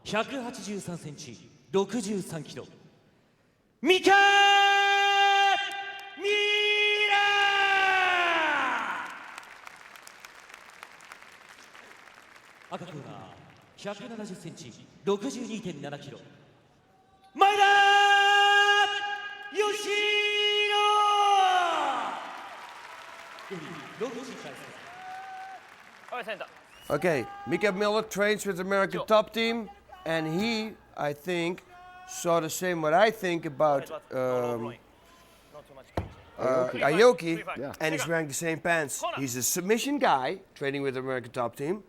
183センチ、63キロ。ミカミラー。赤コーナー170センチ、62.7キロ。前田ヨシロ。Okay, Micah Miller trains with the American top team, and he, I think, saw the same what I think about Aoki, and he's wearing the same pants. He's a submission guy, training with the American top team,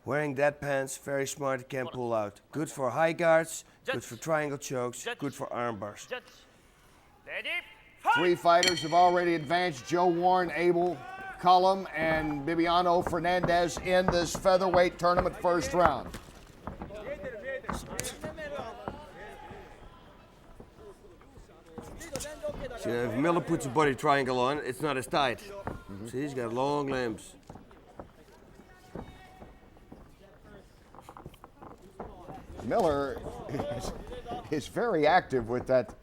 wearing that pants, very smart, can pull out. Good for high guards, good for triangle chokes, good for arm bars. Three fighters have already advanced: Joe Warren, Abel, Cullum, and Bibiano Fernandez in this featherweight tournament first round. See, if Miller puts a body triangle on, it's not as tight. See, he's got long limbs. Miller is very active with that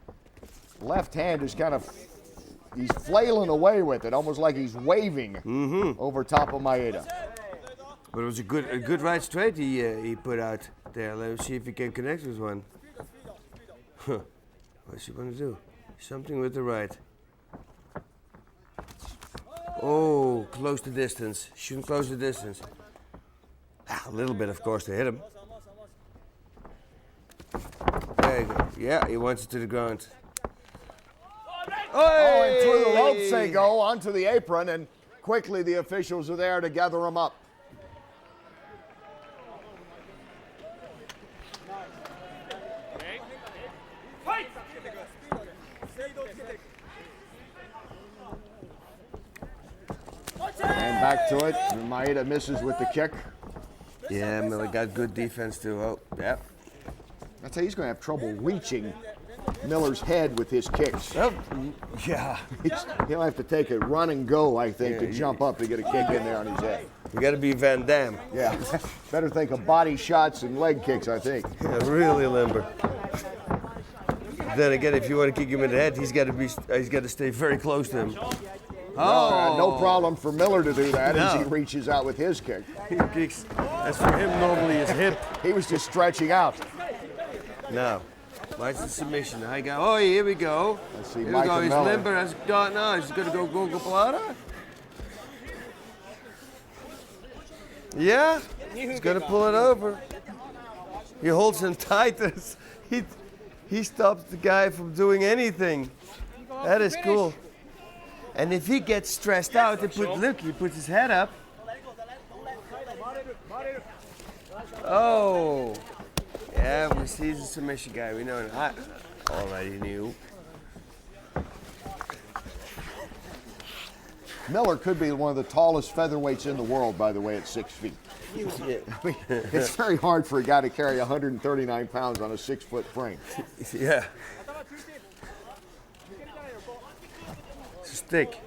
left hand. Is kind of, he's flailing away with it, almost like he's waving over top of Maeda. But it was a good right straight he put out there. Let's see if he can connect with one. What's he gonna do? Something with the right. Oh, close the distance. Shouldn't close the distance. A little bit, of course, to hit him. There you go. Yeah, he wants it to the ground. Oh, and through the ropes they go, onto the apron, and quickly the officials are there to gather him up. And back to it. Maeda misses with the kick. Yeah, Miller got good defense too. Oh, yeah. I'd say he's going to have trouble reaching Miller's head with his kicks. Oh, yeah. He'll have to take a run and go, I think, to jump up to get a kick in there on his head. You got to be Van Damme. Yeah. Better think of body shots and leg kicks, I think. Yeah, really limber. Then again, if you want to kick him in the head, he's got to stay very close to him. Oh, no problem for Miller to do that as he reaches out with his kick. He kicks. As for him, normally his hip. He was just stretching out. No. Watch the submission. I go. Oh, here we go. Let's see, Here we Micah go. He's Miller. limber. He's got now. He's going to go Plata. Yeah. He's going to pull it over. He holds him tight. He stops the guy from doing anything. That is cool. And if he gets stressed out, he puts his head up. Oh. Yeah, we see he's a submission guy. We know that. I already knew. Miller could be one of the tallest featherweights in the world, by the way, at 6 feet. I mean, it's very hard for a guy to carry 139 pounds on a 6-foot frame. Yeah. It's a stick.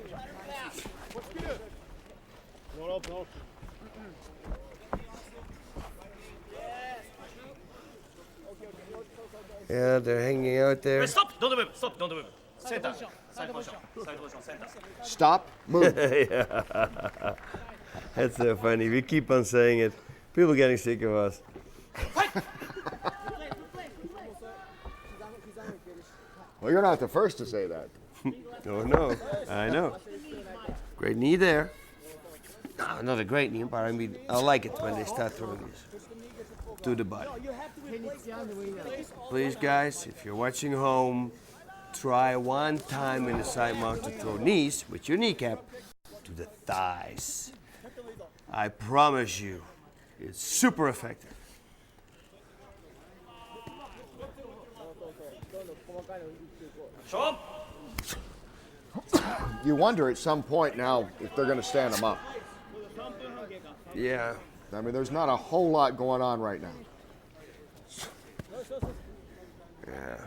Yeah, they're hanging out there. Stop! Don't move! Stop! Don't move! Center. Side position. Side position. Center. Stop, move. Yeah. That's so funny. We keep on saying it. People are getting sick of us. Well, you're not the first to say that. Oh, no. I know. Great knee there. No, not a great knee, but I mean, I like it when they start throwing this to the body. Please, guys, if you're watching home, try one time in the side mount to throw knees with your kneecap to the thighs. I promise you, it's super effective. You wonder at some point now if they're going to stand him up. Yeah. I mean, there's not a whole lot going on right now. Yeah.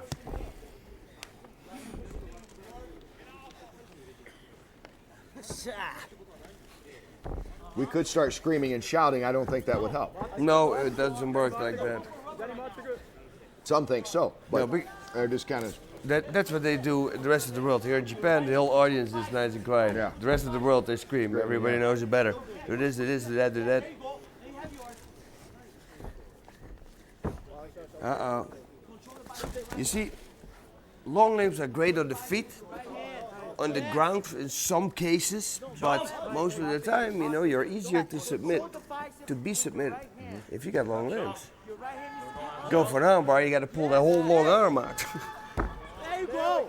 We could start screaming and shouting. I don't think that would help. No, it doesn't work like that. Some think so, but No, they're just kind of. That's what they do in the rest of the world. Here in Japan, the whole audience is nice and quiet. Yeah. The rest of the world, they scream. Everybody yeah. knows it better. Do this, do this, do that, do that. Uh-oh. You see, long limbs are great on the feet, on the ground in some cases, but most of the time, you know, you're easier to submit, to be submitted, if you got long limbs. Go for an arm bar, you got to pull that whole long arm out. There you go.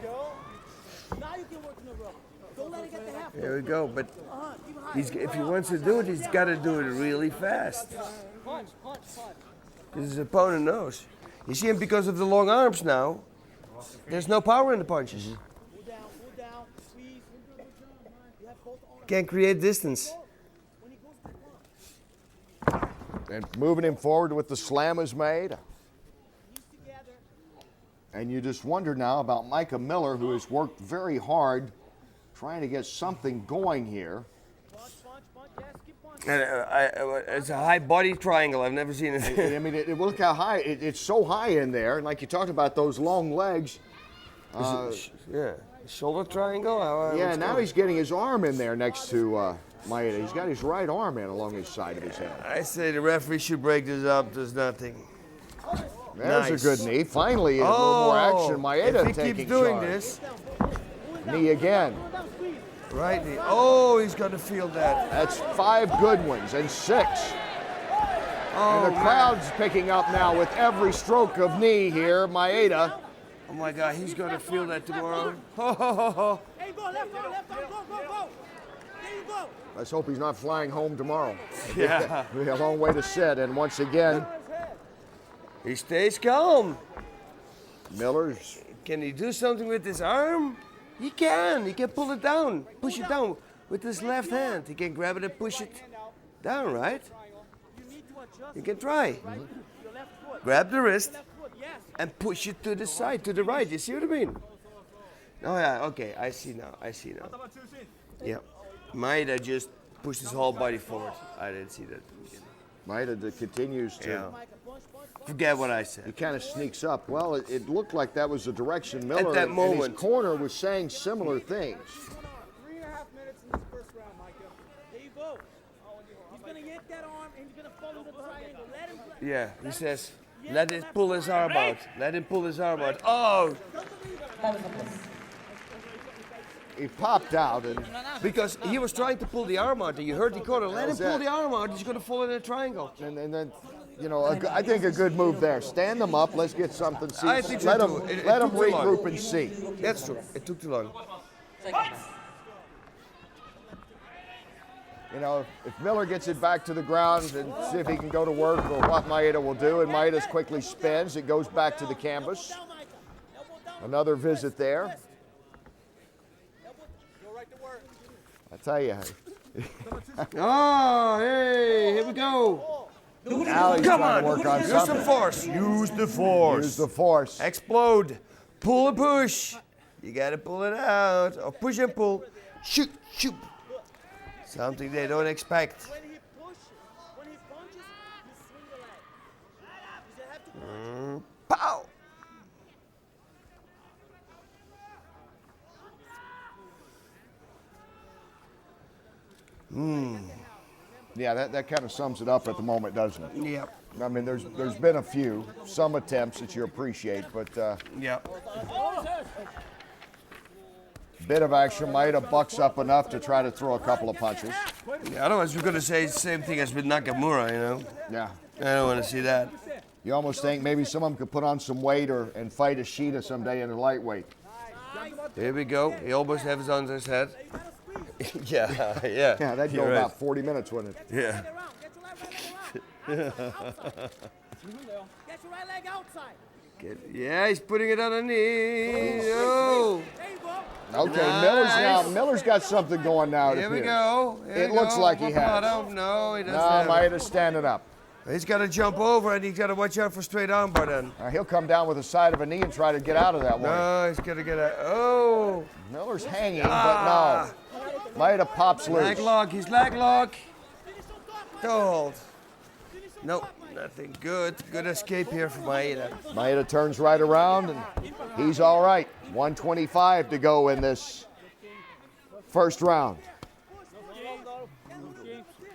Now you can work in the rope. Don't let it get the half. There we go, but if he wants to do it, he's got to do it really fast. Because his opponent knows. You see him because of the long arms now, there's no power in the punches. Pull down, squeeze. You have both arms. Can't create distance. When he goes to the And moving him forward with the slam is Maeda. knees together. And you just wonder now about Micah Miller, who has worked very hard trying to get something going here. Punch. Yes, keep punching. And it's a high body triangle. I've never seen it. I mean, look how high, it's so high in there. And like you talked about those long legs. Yeah, shoulder triangle. Yeah, now he's getting his arm in there next to Maeda. He's got his right arm in along his side of his head. I say the referee should break this up. There's nothing. There's Nice. a good knee. Finally, a little more action. Maeda if he taking keeps doing charge. this, Knee again. right knee. Oh, he's gonna feel that. That's 5 good ones and 6. Oh, And the crowd's picking up now with every stroke of knee here. Maeda. Oh my God, he's gonna feel that tomorrow. Ho, ho, ho, ho. Hey, go left arm, go. There you go. Let's hope he's not flying home tomorrow. Yeah. We have a long way to sit. And once again, He stays calm. Miller's. Can he do something with his arm? He can. He can pull it down, push it down with his left hand. He can grab it and push it down, right? You need to adjust You can try. your left foot. Grab the wrist Left foot, yes. and push it to the side, to the right. You see what I mean? Oh yeah, okay, I see now. Yeah. Maeda just pushed his whole body forward. I didn't see that. Maeda continues to. Yeah. Forget what I He said. kind of sneaks up. Well, it looked like that was the direction Miller that in moment. his corner was saying similar things. 3.5 minutes in this first round, Micah. There you go. He's gonna yank that arm and he's gonna follow the triangle. Let him play. Yeah, he says, let it pull his arm out. Let him pull his arm out. Oh, He popped out, and because he was trying to pull the arm out. And you heard the corner. Let him was pull it. the arm out. He's going to fall in a triangle. then, you know, I think a good move there. Stand them up. Let's get something. See, I think so let too. them It let them took too long. regroup and see. That's true. It took too long. You know, if Miller gets it back to the ground and see if he can go to work or what Maeda will do, and Maeda's quickly spins. It goes back to the canvas. Down, Micah. Elbow down. Another visit there. Elbow. Go right to work. I tell you. Oh, hey, here we go. Now he's Come trying on. to work on Use some something. force. Use the force. Use the force. Explode. Pull and push. You got to pull it out. Or push and pull. Shoot, shoot. Something they don't expect. When he punches, you swing the leg. You have to punch. Pow! Yeah, that kind of sums it up at the moment, doesn't it? Yep. I mean, there's been a few, some attempts that you appreciate, but Yep. bit of action. Maeda bucks up enough to try to throw a couple of punches. Yeah, otherwise we're gonna say the same thing as with Nakamura, you know. Yeah. I don't want to see that. You almost think maybe some of them could put on some weight and fight Ishida someday in the lightweight. Here we go. He almost has his on his head. yeah, yeah. Yeah, that'd go You're right. about 40 minutes, wouldn't it? Yeah. Get your right leg outside. Get your right leg outside. Yeah, he's putting it on a knee. Oh. There you go. Okay, Nice. Miller's got something going now. Here we appears. go. Here It we looks go. like he has. Bottom. No, he doesn't. No, have it. Maeda's standing up. He's got to jump over and he's got to watch out for straight armbar then. He'll come down with the side of a knee and try to get out of that one. No, he's got to get out. Oh. Miller's hanging, but no. Maeda pops loose. Leg lock. He's leg lock. Don't hold. No. Nothing good. Good escape here for Maeda. Maeda turns right around, and he's all right. 125 to go in this first round.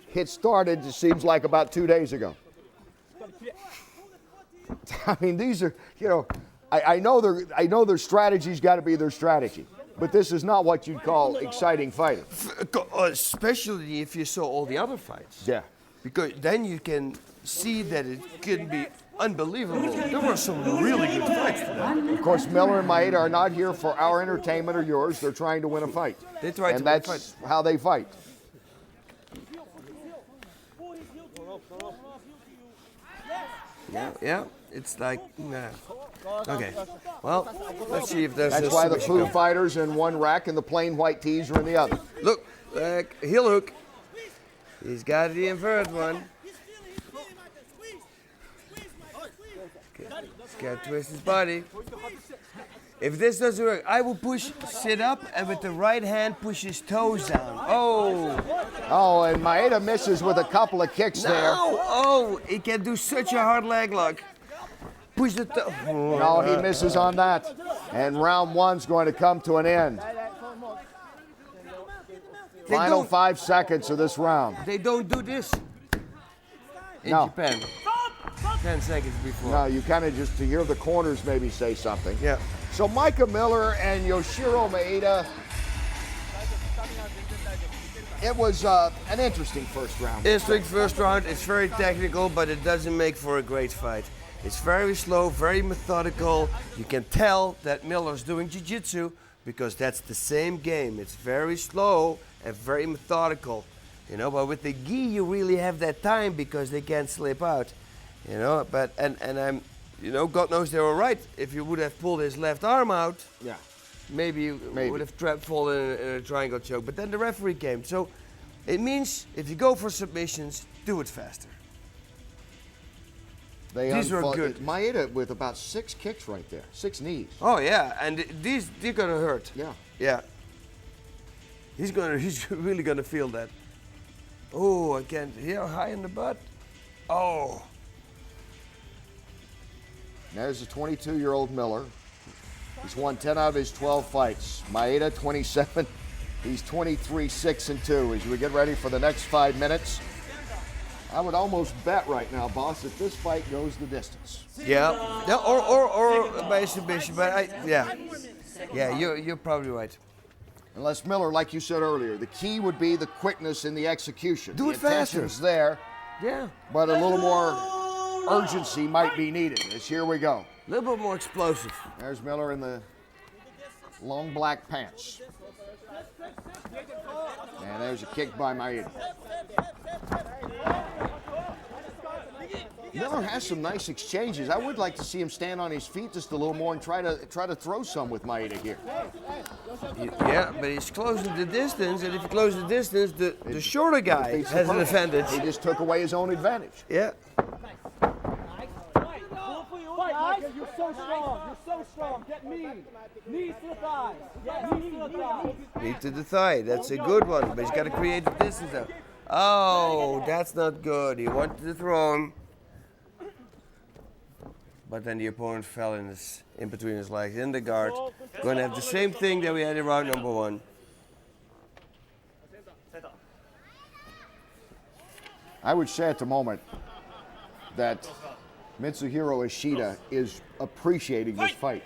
Hit started, it seems like about 2 days ago. I mean, these are, you know, I know their strategy's got to be their strategy, but this is not what you'd call exciting fighting. Especially if you saw all the other fights. Yeah. Because then you can see that it can be unbelievable. There were some really good fights today. Of course, Miller and Maeda are not here for our entertainment or yours. They're trying to win a fight. They try to and win a that's fight. how they fight. Yeah, it's like, nah. Okay, well, let's see if there's That's a why the submission. Foo Fighters in one rack and the plain white tees are in the other. Look, heel hook. He's got the inverted one. He's got to twist his body. If this doesn't work, I will sit up, and with the right hand push his toes down. Oh, Oh, and Maeda misses with a couple of kicks there. no! Oh, he can do such a hard leg lock. Push the toe. No, he misses on that. And round one's going to come to an end. They Final don't- 5 seconds of this round. They don't do this in No. Japan. 10 seconds before. No, you kind of just to hear the corners maybe say something. Yeah. So Micah Miller and Yoshiro Maeda. It was an interesting first round. Interesting first round. It's very technical, but it doesn't make for a great fight. It's very slow, very methodical. You can tell that Miller's doing jiu-jitsu because that's the same game. It's very slow and very methodical, you know. But with the gi, you really have that time because they can't slip out, you know. But and I'm, you know, God knows they were right. If you would have pulled his left arm out, Yeah. maybe you would have fallen in a triangle choke. But then the referee came. So it means if you go for submissions, do it faster. These were good. Maeda with about 6 kicks right there, 6 knees. Oh yeah, and they're gonna hurt. Yeah. Yeah. He's really gonna feel that. Oh, I can't hear high in the butt. Oh. There's a 22-year-old Miller. He's won 10 out of his 12 fights. Maeda, 27. He's 23-6-2. As we get ready for the next 5 minutes, I would almost bet right now, boss, that this fight goes the distance. Yeah. Yeah, or by submission, but yeah, you're probably right. Unless Miller, like you said earlier, the key would be the quickness in the execution. Do the it faster. intention's there, Yeah. but a little more urgency might be needed. As here we go. A little bit more explosive. There's Miller in the long black pants. And there's a kick by Maeda. Miller has some nice exchanges. I would like to see him stand on his feet just a little more and try to throw some with Maeda here. Yeah, but he's closing the distance, and if he closes the distance, the shorter guy Defeats the has an purpose. advantage. He just took away his own advantage. Yeah. Micah, you're so strong. You're so strong. Get mean. Knees to the thighs. Get knees to the thighs. Knee to the thigh. That's a good one, but he's got to create the distance now. Oh, that's not good. He wanted to throw him, but then the opponent fell in between his legs in the guard. Going to have the same thing that we had in round number 1. I would say at the moment that Mitsuhiro Ishida is appreciating this fight.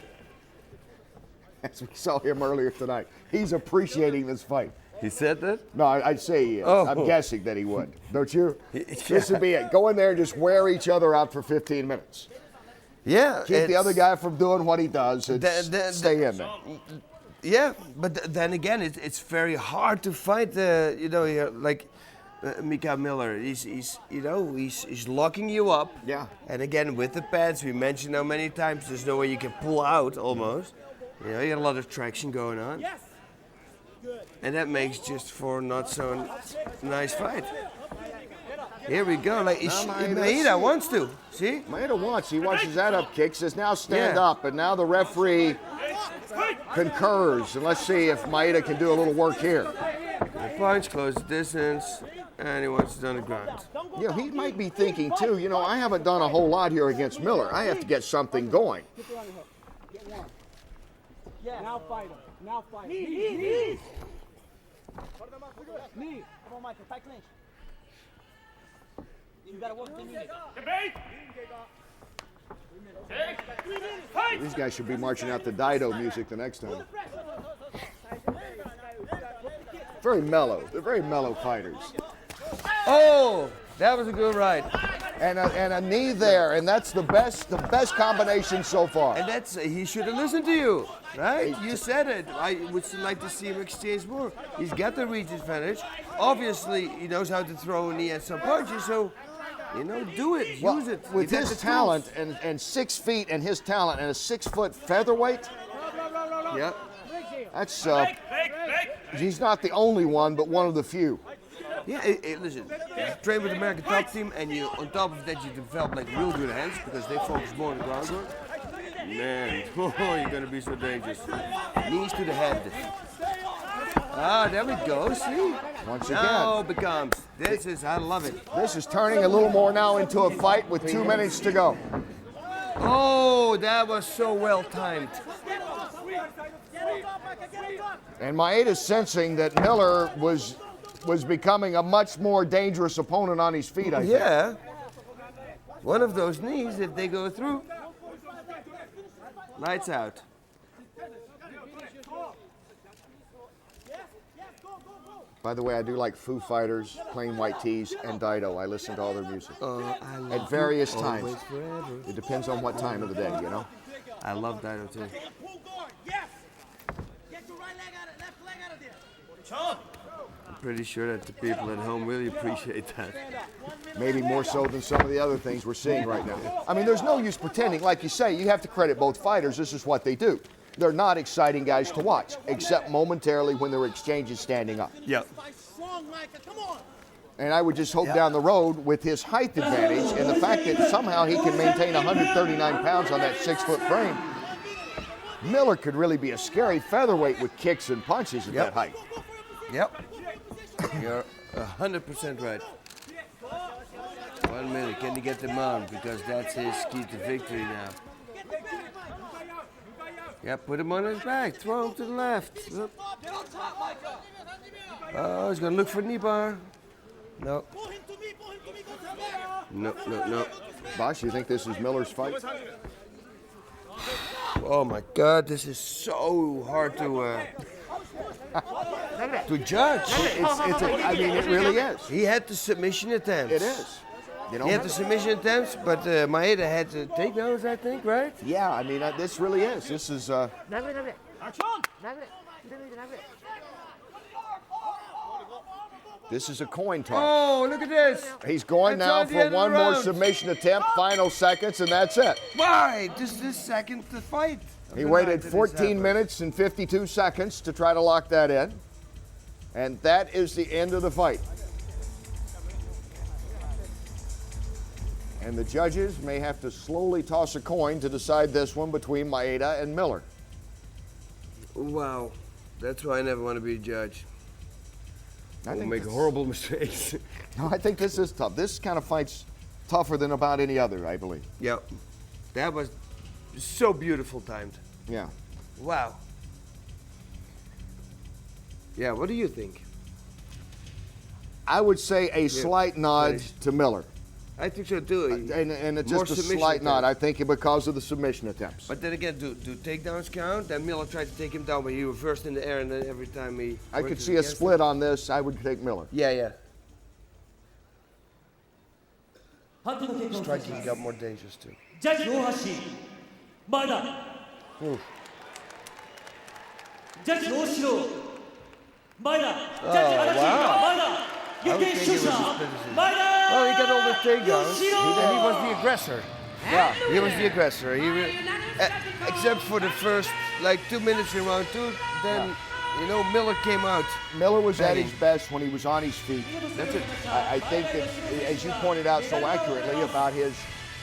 As we saw him earlier tonight. He's appreciating this fight. He said that? No, I'd say he is. Oh. I'm guessing that he would. Don't you? Yeah. This would be it. Go in there and just wear each other out for 15 minutes. Yeah. Keep the other guy from doing what he does and stay in there. Yeah, but then again, it's very hard to fight. You know, here, like Micah Miller. He's locking you up. Yeah. And again, with the pads, we mentioned how many times there's no way you can pull out almost. You know, you got a lot of traction going on. Yes. And that makes just for not so nice fight. Here we go. Like Maeda wants to. See? Maeda wants. He wants his head up kick. Says now stand Yeah. up. And now the referee concurs. And let's see if Maeda can do a little work here. The punch, close the distance. And he wants it on the ground. Yeah, he might be thinking too, you know, I haven't done a whole lot here against Miller. I have to get something going. Get around the hook. Get one. Yeah. Now fight him. Now fight him. Knee. Knee. Come on, Micah. Tight clinch. You gotta work the knee. These guys should be marching out the Dido music the next time. Very mellow. They're very mellow fighters. Oh, that was a good right. And a knee there, and that's the best combination so far. And that's he should have listened to you, right? You said it. I would still like to see him exchange more. He's got the reach advantage. Obviously, he knows how to throw a knee and some punches, so you know, do it, Well, use it. with He got his the talent and 6 feet and his talent and a 6-foot featherweight, tools. Yep. that's he's not the only one, but one of the few. Yeah, listen, you train with the American top team, and you, on top of that, you develop like real good hands because they focus more on the groundwork. Man, you're gonna be so dangerous. Knees to the head. Ah, there we go. See? Once Now again, becomes. This is, I love it. this is turning a little more now into a fight with 2 minutes to go. Oh, that was so well timed. And Maeda's sensing that Miller was becoming a much more dangerous opponent on his feet, I think. Yeah. One of those knees, if they go through, lights out. By the way, I do like Foo Fighters, Plain White Tees, and Dido. I listen to all their music at various times. Always, forever. It depends on what time of the day, you know? I love Dido too. Get your right leg out of left leg out of there. I'm pretty sure that the people at home really appreciate that. Maybe more so than some of the other things we're seeing right now. I mean, there's no use pretending. Like you say, you have to credit both fighters. This is what they do. They're not exciting guys to watch, except momentarily when their exchange is standing up. Yep. Fight strong, Micah. Come on. And I would just hope down the road with his height advantage and the fact that somehow he can maintain 139 pounds on that 6-foot frame, Miller could really be a scary featherweight with kicks and punches at that height. Yep. You're 100% right. 1 minute, can he get the mount? Because that's his key to victory now. Yeah, put him on his back, throw him to the left. Look. Oh, he's gonna look for knee bar. No. No. Boss, you think this is Miller's fight? Oh my God, this is so hard to judge. I mean, it really is. He had the submission attempts. It is. You know? He had the submission attempts, but Maeda had the takedowns, I think, right? Yeah, I mean, this really is. This is. This is a coin toss. Oh, look at this. He's going That's now all the for end of one the more round. submission attempt, final seconds, and that's it. Why? This is the second to fight. He waited 14 minutes and 52 seconds to try to lock that in. And that is the end of the fight. And the judges may have to slowly toss a coin to decide this one between Maeda and Miller. Wow. That's why I never want to be a judge. I We'll think make this- horrible mistakes. No, I think this is tough. This kind of fight's tougher than about any other, I believe. Yep. That was so beautiful timed. Yeah. Wow. Yeah, what do you think? I would say a slight nod nice. to Miller. I think so too. And it's More just a submission slight nod, I attempts. think, because of the submission attempts. But then again, do takedowns count? Then Miller tried to take him down, but he reversed in the air, and then every time he... I worked could it see a against split him. on this. I would take Miller. Yeah. 判定の結果をお伝えし Striking ます got more dangerous too. ジャッジ大橋前田 Oof. ジャッジ大城前田ジャッジ Oh, 足立 wow. 前田 I would 逆転 think it 勝 was 者 a split decision. 前田 Well, he got all the takedowns, Yoshiro! and he was the aggressor. Yeah, he was the aggressor. Except for the first, 2 minutes in round 2, then, Miller came out. Miller was at Banging. his best when he was on his feet. That's it. I think that, as you pointed out so accurately about his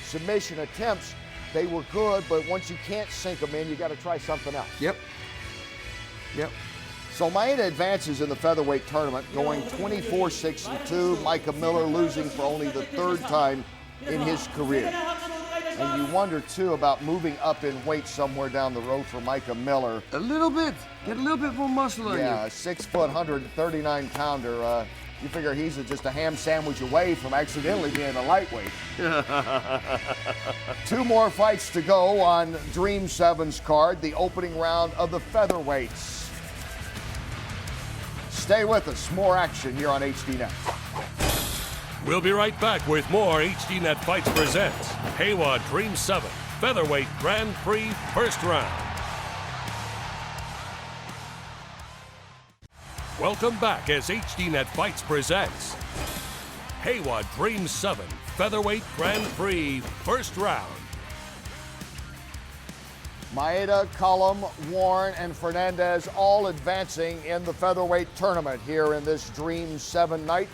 submission attempts, they were good, but once you can't sink them in, you got to try something else. Yep. So Maeda advances in the featherweight tournament, going 24-6-2. Micah Miller losing for only the 3rd time in his career. And you wonder, too, about moving up in weight somewhere down the road for Micah Miller. A little bit. Get a little bit more muscle on Yeah, you. a 6 foot, 139 pounder. You figure he's just a ham sandwich away from accidentally being a lightweight. 2 more fights to go on Dream 7's card, the opening round of the featherweights. Stay with us, more action here on HDNet. We'll be right back with more HDNet Fights presents Heiwa Dream 7 Featherweight Grand Prix First Round. Welcome back as HDNet Fights presents Heiwa Dream 7 Featherweight Grand Prix First Round. Maeda, Cullum, Warren, and Fernandez all advancing in the featherweight tournament here in this Dream 7 night.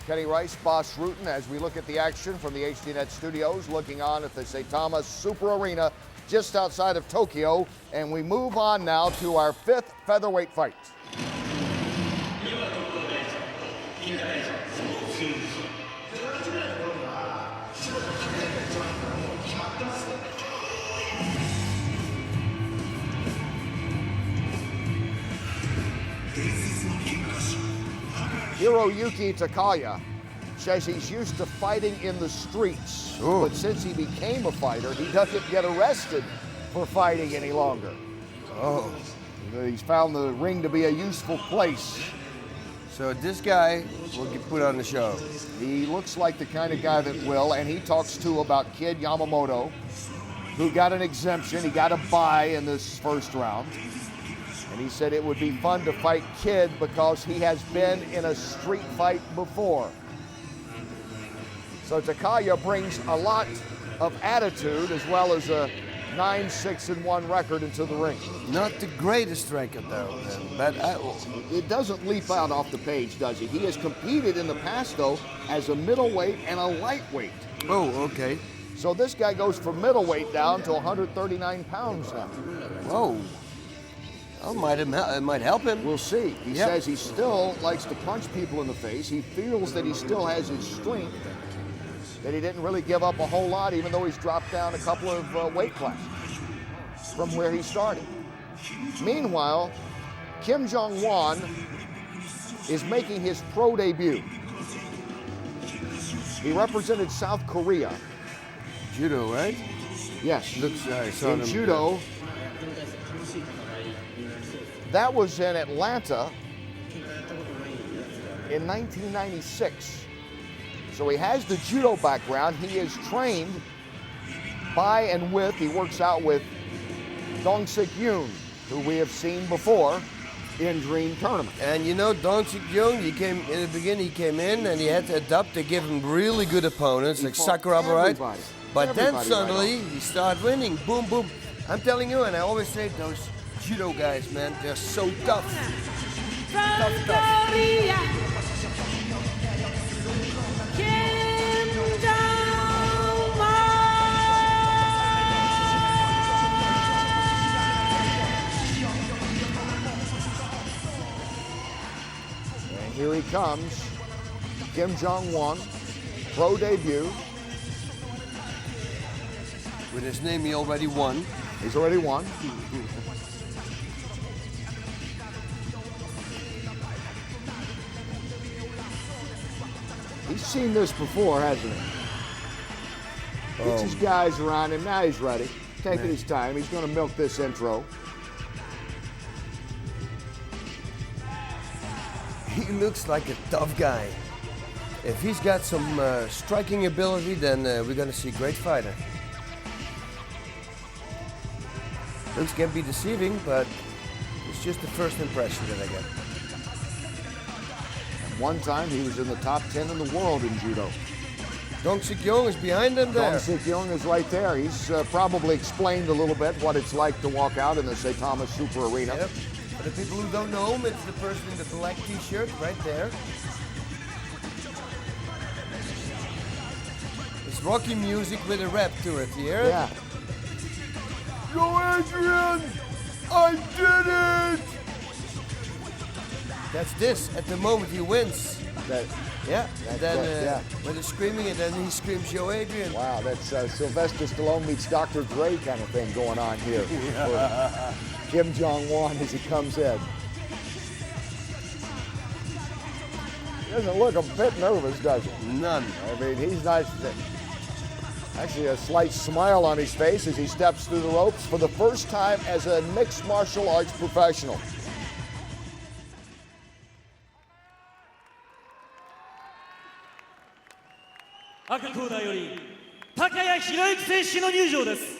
Kenny Rice, Boss Rutan, as we look at the action from the HDNet studios, looking on at the Saitama Super Arena just outside of Tokyo. And we move on now to our 5th featherweight fight. Hiroyuki Takaya says he's used to fighting in the streets, but since he became a fighter, he doesn't get arrested for fighting any longer. Oh. He's found the ring to be a useful place. So this guy will get put on the show. He looks like the kind of guy that will, and he talks too about Kid Yamamoto, who got an exemption. He got a bye in this first round. And he said it would be fun to fight Kid because he has been in a street fight before. So Takaya brings a lot of attitude as well as a 9-6-1 record into the ring. Not the greatest record though, but It doesn't leap out off the page, does it? He has competed in the past though as a middleweight and a lightweight. oh, okay. So this guy goes from middleweight down to 139 pounds now. Whoa. Oh, it might help him. We'll see. He Yep. says he still likes to punch people in the face. He feels that he still has his strength, that he didn't really give up a whole lot, even though he's dropped down a couple of weight classes from where he started. Meanwhile, Kim Jong-won is making his pro debut. He represented South Korea. Judo, right? Yes, Looks I saw in him. judo. That was in Atlanta in 1996. So he has the judo background. He is trained by and with, he works out with Dong Sik Yoon, who we have seen before in Dream Tournament. And you know, Dong Sik Yoon, he came in the beginning. He came in and he had to adapt to give him really good opponents like Sakuraba, right? Everybody. But then Everybody suddenly right on. he started winning. Boom, boom. I'm telling you, and I always say those judo guys, man, they're so tough. Tough. And here he comes, Kim Jong-won, pro debut. With his name, he already won. He's already won. He's seen this before, hasn't he? Gets his guys around him. Now he's ready. Taking his time. He's going to milk this intro. He looks like a tough guy. If he's got some striking ability, then we're going to see a great fighter. Looks can be deceiving, but it's just the first impression that I get. One time he was in the top 10 in the world in judo. Dong Sik Yoon is behind him there. Dong Sik Yoon is right there. He's probably explained a little bit what it's like to walk out in the Saitama Super Arena. Yep. For the people who don't know him, it's the person in the black t-shirt right there. It's Rocky music with a rap to it, you hear it? Yeah. Go Adrian! I did it! That's this. At the moment he wins. That, Yeah. And then yeah. when they're screaming, and then he screams, "Yo, Adrian!" Wow, that's Sylvester Stallone meets Dr. Dre kind of thing going on here for Kim Jong-un as he comes in. He doesn't look a bit nervous, does he? None. I mean, he's not. Actually, a slight smile on his face as he steps through the ropes for the first time as a mixed martial arts professional. Aka コーナーより高谷博之選手の入場です。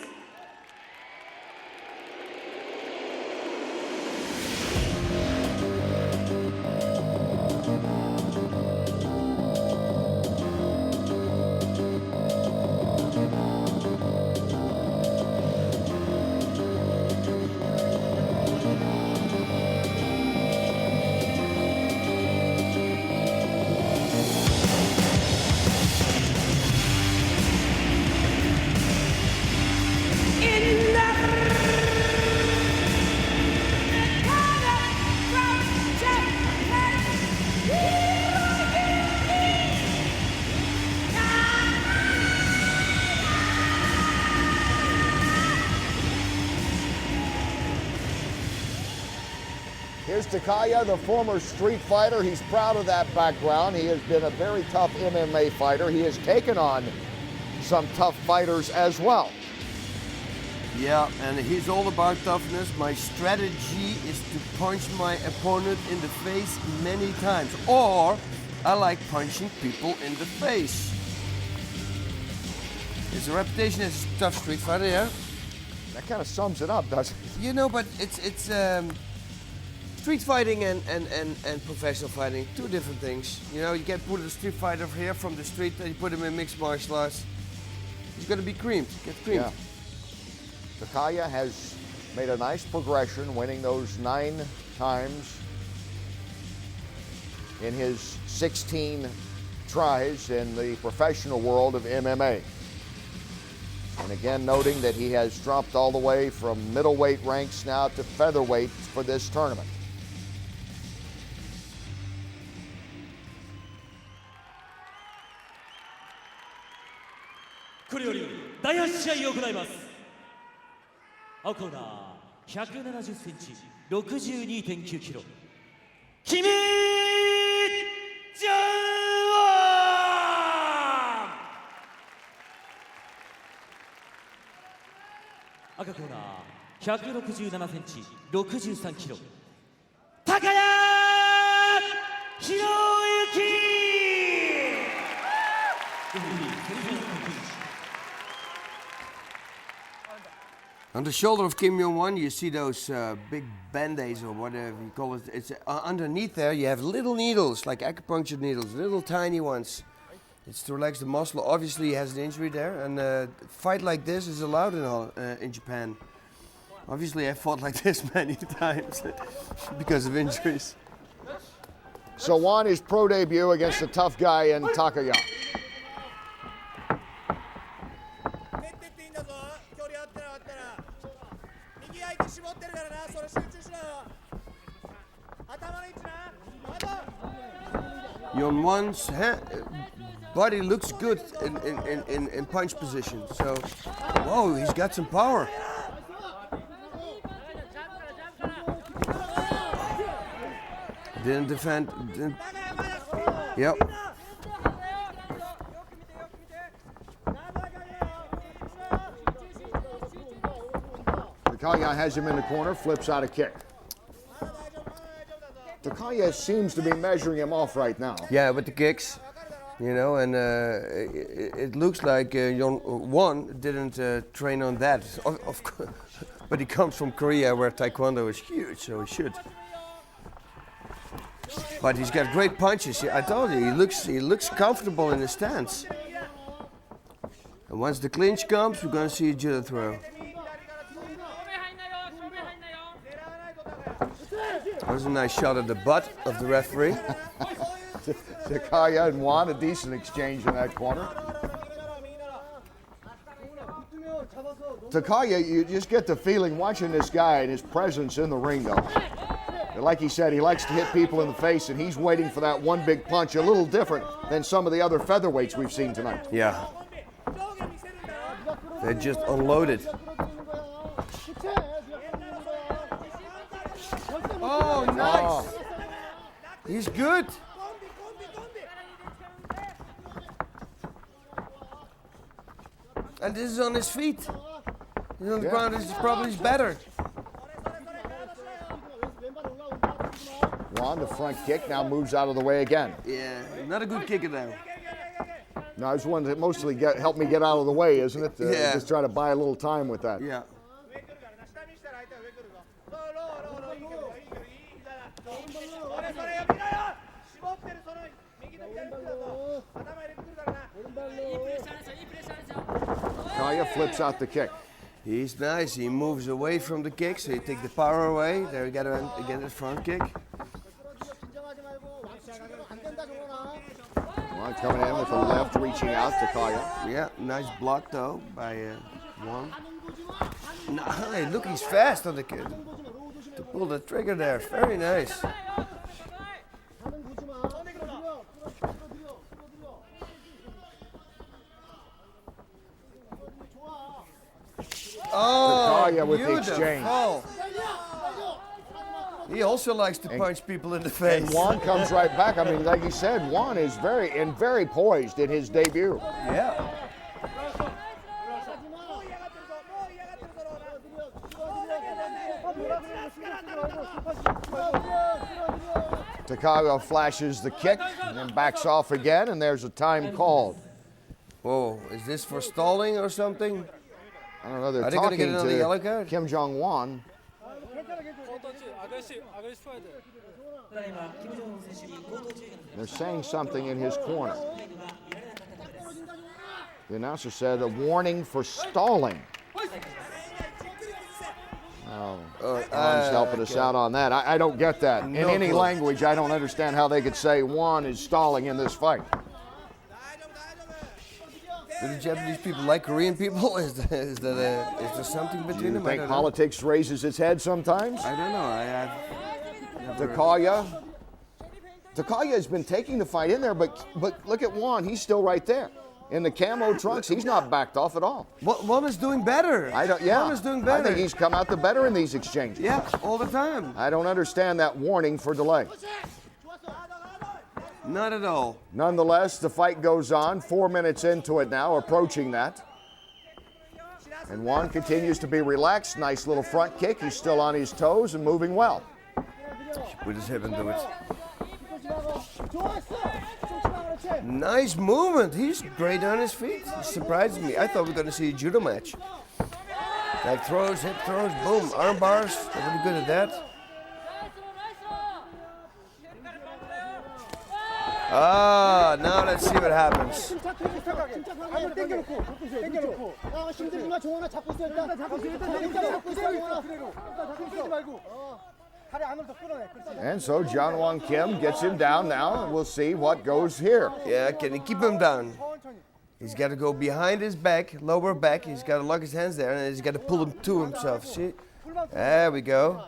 Here's Takaya, the former street fighter. He's proud of that background. He has been a very tough MMA fighter. He has taken on some tough fighters as well. Yeah, and he's all about toughness. My strategy is to punch my opponent in the face many times. Or I like punching people in the face. His reputation as a tough street fighter, yeah? That kind of sums it up, doesn't it? You know, but it's street fighting and professional fighting, two different things. You know, you can't put a street fighter here from the street and you put him in mixed martial arts. He's gonna be creamed, get creamed. Yeah. Takaya has made a nice progression, winning those 9 times in his 16 tries in the professional world of MMA. And again, noting that he has dropped all the way from middleweight ranks now to featherweight for this tournament.これより第8試合を行います。青コーナー170センチ 62.9 キロキミ・ジョン赤コーナー167センチ63キロ高谷博之。On the shoulder of Kim Jong-un, you see those big band-aids or whatever you call it. It's underneath there. You have little needles, like acupuncture needles, little tiny ones. It's to relax the muscle. Obviously, he has an injury there, and a fight like this is allowed in Japan. Obviously, I fought like this many times because of injuries. So won his pro debut against a tough guy in Takaya. Jong-un's body looks good in punch position. So, whoa, he's got some power. Didn't defend. Yep. Takaya has him in the corner, flips out a kick. Takaya seems to be measuring him off right now. Yeah, with the kicks, you know, and it looks like Jong-un didn't train on that. Of course, but he comes from Korea, where Taekwondo is huge, so he should. But he's got great punches. I told you, he looks comfortable in his stance. And once the clinch comes, we're gonna see a judo throw. That was a nice shot at the butt of the referee. Takaya and Juan, a decent exchange in that corner. Takaya, you just get the feeling watching this guy and his presence in the ring, though, Like he said, he likes to hit people in the face, and he's waiting for that one big punch, a little different than some of the other featherweights we've seen tonight. Yeah. They just unloaded. Oh, nice. He's good. And this is on his feet. He's on the ground, this is probably better. Juan, the front kick, now moves out of the way again. Yeah, not a good kicker now. No, it's one that mostly helped me get out of the way, isn't it? Yeah. Just try to buy a little time with that. Yeah. Takaya flips out the kick. He's nice. He moves away from the kick, so you take the power away. There we got again the front kick. Juan coming in with the left, reaching out. Takaya. Yeah, nice block though by Juan. No, hey, look, he's fast on the kid to pull the trigger there. Very nice. Oh, Takaya with the beautiful. exchange. He also likes to punch people in the face. And Juan comes right back. I mean, like you said, Juan is very poised in his debut. Yeah. Takaya flashes the kick and then backs off again, and there's a time called. Whoa, is this for stalling or something? I don't know. They're Are they gonna talking get another yellow to card? Kim Jong-won. They're saying something in his corner. The announcer said a warning for stalling. Oh, Juan's helping us out on that. I don't get that. In any clue. language, I don't understand how they could say Juan is stalling in this fight. Do the Japanese people like Korean people? Is there something Do between you them? I think don't know. politics raises its head sometimes? I don't know. Takaya has been taking the fight in there, but look at Juan. He's still right there. In the camo trunks, he's not backed off at all. Juan is doing better. Juan is doing better. I think he's come out the better in these exchanges. Yeah, all the time. I don't understand that warning for delay. Not at all. Nonetheless, the fight goes on. 4 minutes into it now, approaching that. And Juan continues to be relaxed. Nice little front kick. He's still on his toes and moving well. Put his hip into it. Nice movement. He's great on his feet. He surprised me. I thought we were going to see a judo match. Like throws, hip throws, boom, arm bars. They're really good at that. Ah, now let's see what happens. And so John Won Kim gets him down now, and we'll see what goes here. Yeah, can he keep him down? He's got to go behind his back, lower back. He's got to lock his hands there, and he's got to pull him to himself. See? There we go.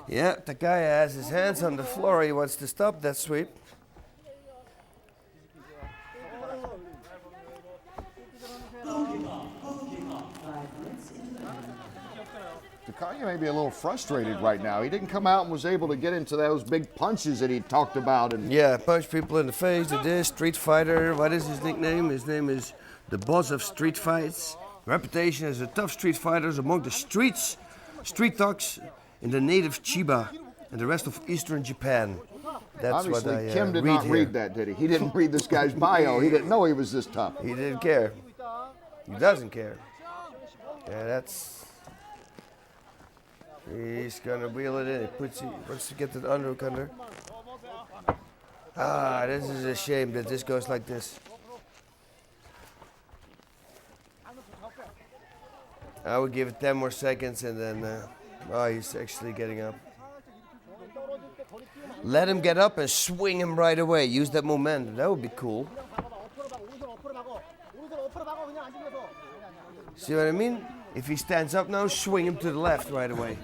Yeah, Takaya has his hands on the floor. He wants to stop that sweep. Takaya may be a little frustrated right now. He didn't come out and was able to get into those big punches that he talked about. And Yeah, punch people in the face. Did this street fighter. What is his nickname? His name is the boss of street fights. Reputation as a tough street fighter among the street dogs in the native Chiba and the rest of eastern Japan. That's obviously, what I Kim did read not here. read that, did he? He didn't read this guy's bio. He didn't know he was this tough. He didn't care. He doesn't care. Yeah, that's. He's gonna wheel it in. He wants to get the underhook under. Ah, this is a shame that this goes like this. I would give it 10 more seconds and then. Oh, he's actually getting up. Let him get up and swing him right away. Use that momentum. That would be cool. See what I mean? If he stands up now, swing him to the left right away.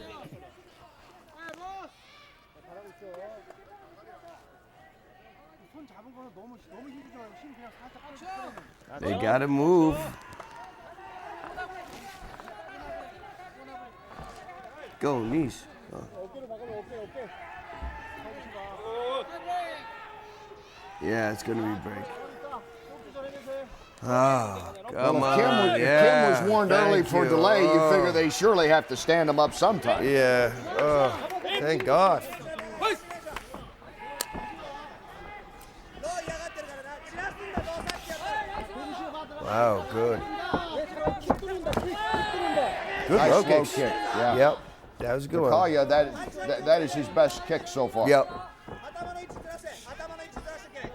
They gotta move. Go, knees. Oh. Yeah, it's gonna be a break. Oh, come Well, if on. Kim was warned early Thank for you. delay, you Oh. figure they surely have to stand him up sometime. Yeah. Oh, thank God. Wow, good. Good Nice low low kicks. kick. Yeah. Yep, that was a good one. Takaya, that is his best kick so far. Yep.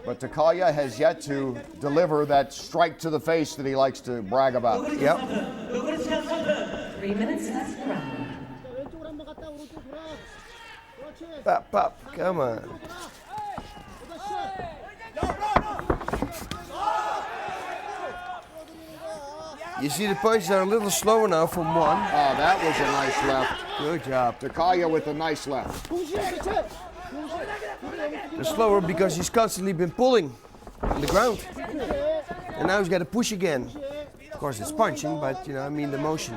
But Takaya has yet to deliver that strike to the face that he likes to brag about. Yep. 3 minutes left in the round. Pop, pop. Come on. You see the punches are a little slower now from one. Oh, that was a nice left. Good job. Takaya with a nice left. They're slower because he's constantly been pulling on the ground. And now he's got to push again. Of course, it's punching, but you know, I mean the motion.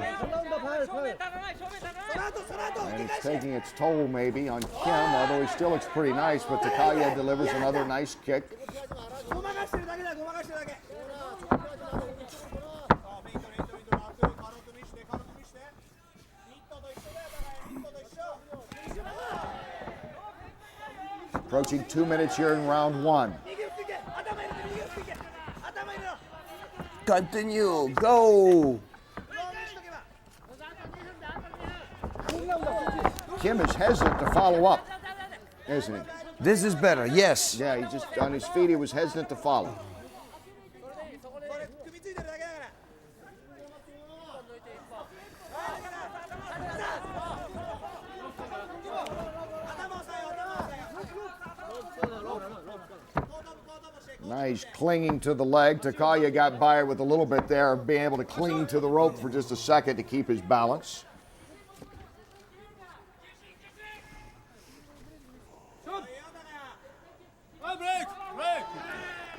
And it's taking its toll maybe on Kim, although he still looks pretty nice, but Takaya delivers another nice kick. Approaching 2 minutes here in round one. Continue. Go. Kim is hesitant to follow up, isn't he? This is better. Yes. Yeah, he just, on his feet, he was hesitant to follow. Nice clinging to the leg. Takaya got by it with a little bit there, being able to cling to the rope for just a second to keep his balance.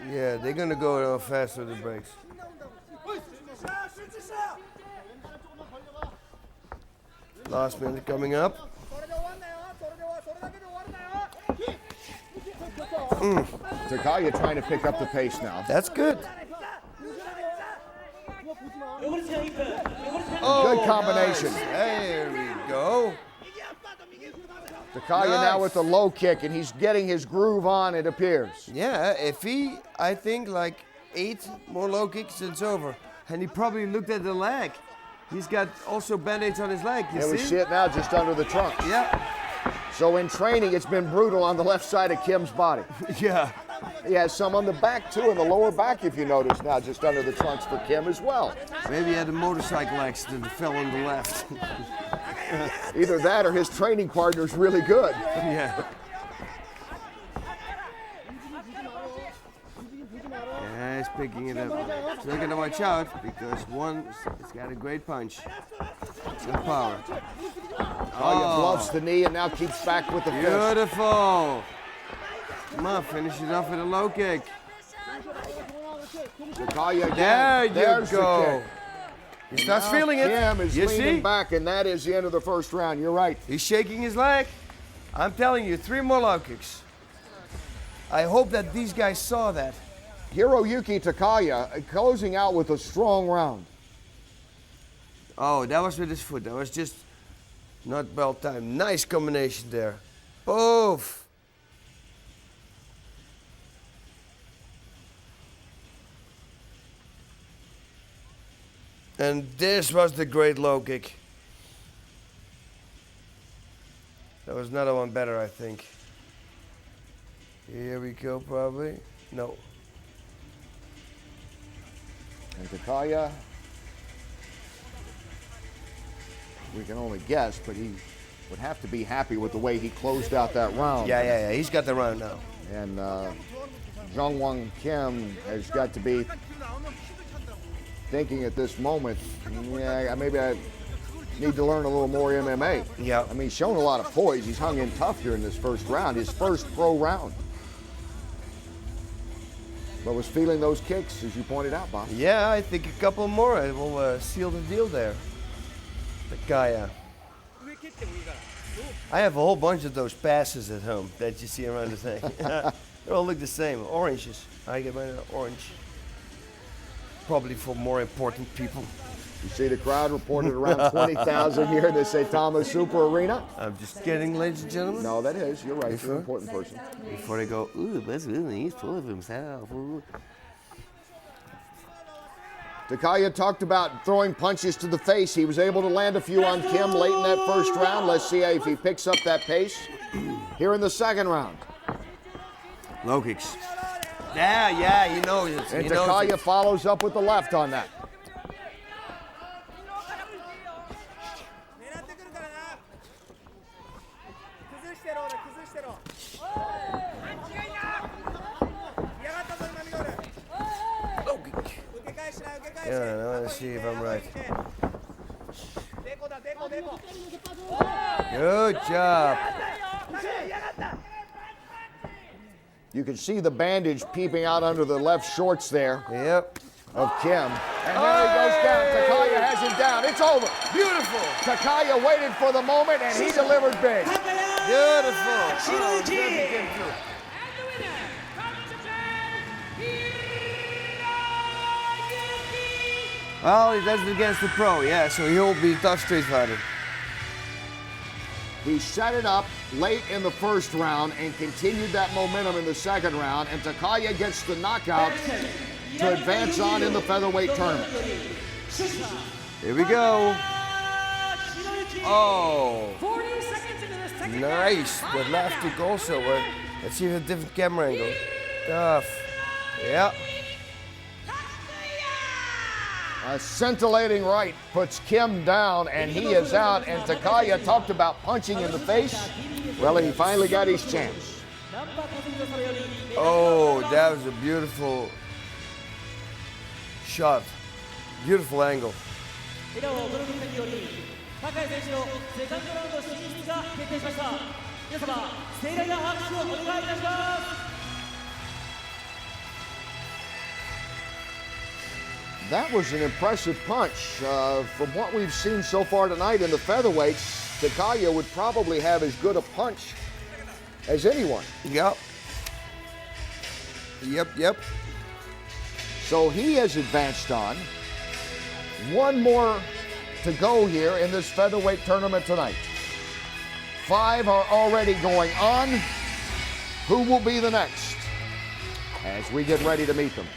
Yeah, they're gonna go fast with the breaks. Last minute coming up. Takaya trying to pick up the pace now. That's good. Good combination. Nice. There we go. Takaya now with the low kick, and he's getting his groove on, it appears. Yeah, if he, I think, like 8 more low kicks, it's over. And he probably looked at the leg. He's got also band-aids on his leg, you Yeah, we see? see it now just under the trunk. Yeah. So in training, it's been brutal on the left side of Kim's body. Yeah. He has some on the back, too, in the lower back, if you notice now, just under the trunks for Kim as well. Maybe he had a motorcycle accident and fell on the left. Either that or his training partner's really good. Yeah. Yeah, he's picking it up. Still gonna watch out because one, it's got a great punch. Good power. Takaya bluffs the knee and now keeps back with the fist. Beautiful. Come on, finish it off with a low kick. Takaya There again. you There's the go. kick. He starts Now feeling it. Kim is You leaning see? back, and that is the end of the first round. You're right. He's shaking his leg. I'm telling you, 3 more low kicks. I hope that these guys saw that. Hiroyuki Takaya closing out with a strong round. Oh, that was with his foot. That was just not well timed. Nice combination there. Both. And this was the great low kick. That was another one better, I think. Here we go, probably. No. And Takaya, we can only guess, but he would have to be happy with the way he closed out that round. Yeah. He's got the round now. And Jong Kim has got to be thinking at this moment, yeah, maybe I need to learn a little more MMA. Yeah. I mean, he's shown a lot of poise. He's hung in tough here in this first round, his first pro round. But was feeling those kicks, as you pointed out, Bob. Yeah, I think a couple more will seal the deal there. Takaya. I have a whole bunch of those passes at home that you see around the thing. They all look the same. Oranges. I get mine orange. Probably for more important people. You see the crowd reported around 20,000 here in the Saitama Super Arena. I'm just kidding, ladies and gentlemen. No, that is. You're right. You're an important person. Before they go, ooh, that's really, he's full of himself. Ooh. Takaya talked about throwing punches to the face. He was able to land a few on Kim late in that first round. Let's see if he picks up that pace here in the second round. Low kicks. Yeah, he knows it. And Takaya follows up with the left on that. Yeah, I want to see if I'm right. Good job. You can see the bandage peeping out under the left shorts there Yep. of Kim. And there he goes down. Takaya has him down. It's over. Beautiful. Takaya waited for the moment, and he delivered big. Beautiful. Oh, good to get through. Well, he does it against the pro, yeah, so he'll be a tough street fighter. He set it up late in the first round and continued that momentum in the second round, and Takaya gets the knockout to advance on in the featherweight tournament. Here we go. Oh, 40 seconds into the second nice. The left hook also. Let's see if a different camera angle. Tough. Yeah. A scintillating right puts Kim down, and he is out. And Takaya talked about punching in the face. Well, he finally got his chance. Oh, that was a beautiful shot. Beautiful angle. 笑顔をお届けできるように高谷選手のセカンドラウンド進出が決定しました皆様盛大な拍手をお願いいたします That was an impressive punch. From what we've seen so far tonight in the featherweights, Takaya would probably have as good a punch as anyone. Yep. Yep. So he has advanced on. One more to go here in this featherweight tournament tonight. 5 are already going on. Who will be the next as we get ready to meet them?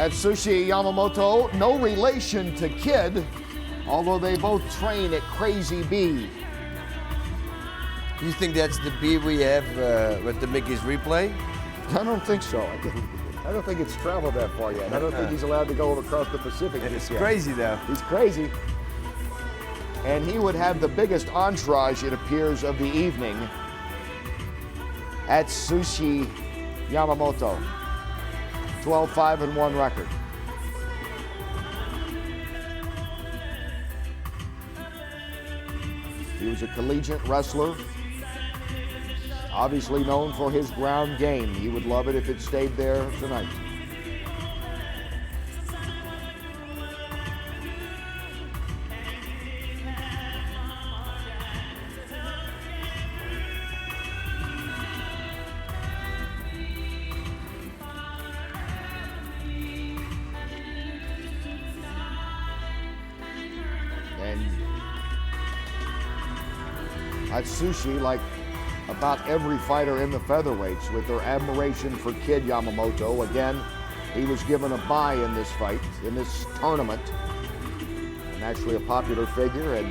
Atsushi Yamamoto, no relation to Kid, although they both train at Crazy B. You think that's the B we have with the Mickey's replay? I don't think so. I don't think it's traveled that far yet. I don't think he's allowed to go across the Pacific It's just yet. crazy though. He's crazy. And he would have the biggest entourage, it appears, of the evening. Atsushi Yamamoto. 12-5-1 record. He was a collegiate wrestler, obviously known for his ground game. He would love it if it stayed there tonight. Atsushi, like about every fighter in the featherweights, with their admiration for Kid Yamamoto. Again, he was given a bye in this fight, in this tournament. Naturally a popular figure and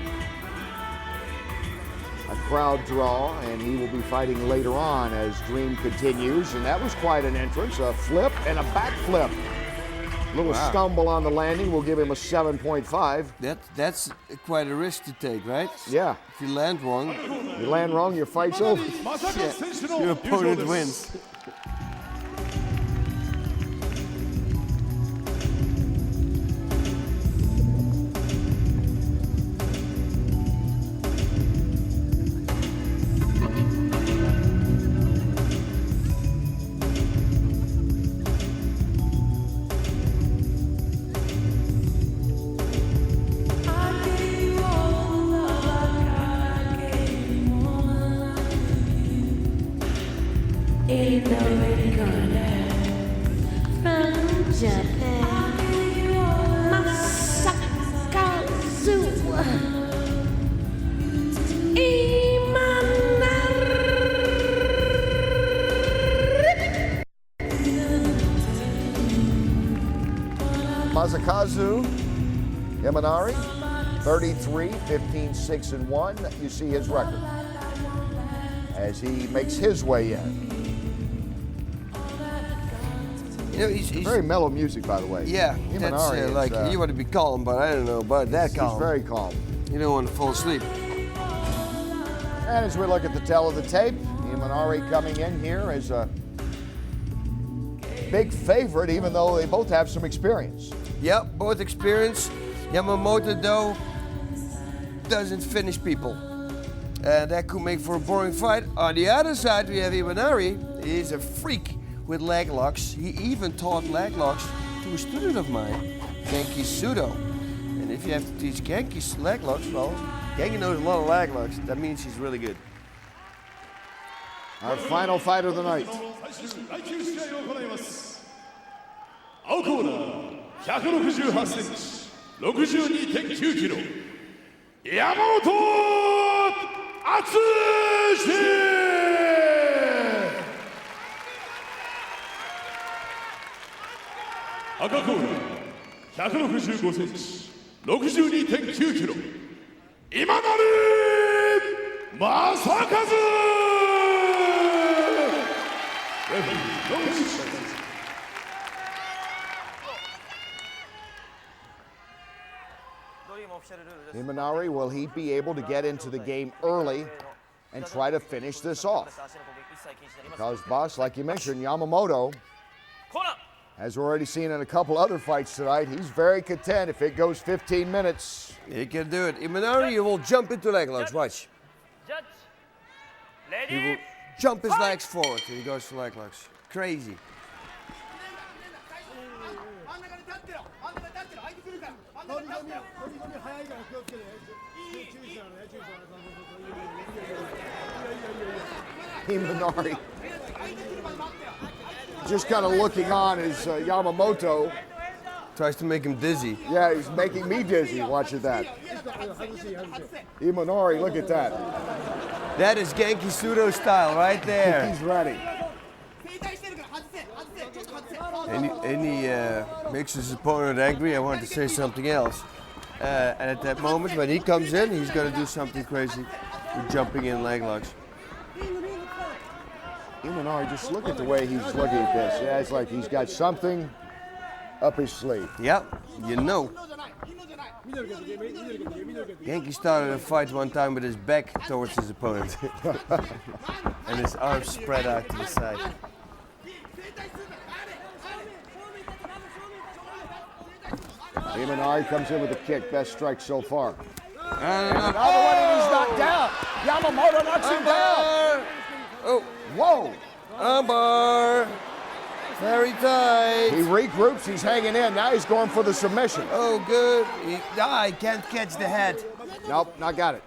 a crowd draw, and he will be fighting later on as Dream continues. And that was quite an entrance, a flip and a backflip. Little stumble on the landing will give him a 7.5. That's quite a risk to take, right? Yeah. If you land wrong, You land wrong, your fight's over. your opponent wins. From Japan, Masakazu, Imanari. Masakazu, Imanari, 33, 15, 6, and 1. You see his record. as he makes his way in. You know, he's Very mellow music, by the way. yeah. That's Imanari is, like you want to be calm, but I don't know about that he's calm. very calm. You don't want to fall asleep. And as we look at the tail of the tape, Imanari coming in here as a big favorite, even though they both have some experience. Yep, both experience. Yamamoto, though, doesn't finish people. That could make for a boring fight. On the other side, we have Imanari. He's a freak with leg locks. He even taught leg locks to a student of mine, Genki Sudo. And if you have to teach Genki leg locks, well, Genki knows a lot of leg locks. That means he's really good. Our final fight of the night. 青コーナー168センチ 62.9 キロ山本篤赤コーナー165センチ 62.9 キロ今成正和Imanari, will he be able to get into the game early and try to finish this off? Because, boss, like you mentioned, Yamamoto, as we're already seen in a couple other fights tonight, he's very content if it goes 15 minutes. He can do it. Imanari will jump into leg locks. Watch. He will jump his legs forward when he goes to leg locks. Crazy. Imanari just kind of looking on as Yamamoto Tries to make him dizzy. Yeah, he's making me dizzy watching that. Imanari, look at that. That is Genki Sudo style right there. He's ready. And he makes his opponent angry. I want to say something else. And at that moment, when he comes in, he's going to do something crazy. With jumping in leg locks. Imanari, just look at the way he's looking at this. Yeah, it's like he's got something up his sleeve. Yep, you know. Genki started a fight one time with his back towards his opponent. And his arms spread out to the side. Imanari comes in with a kick, best strike so far. Another one, and he's knocked down. Yamamoto knocks him down. Oh, whoa. Armbar. Very tight. He regroups, he's hanging in. Now he's going for the submission. Oh, good. He can't catch the head. Nope, not got it.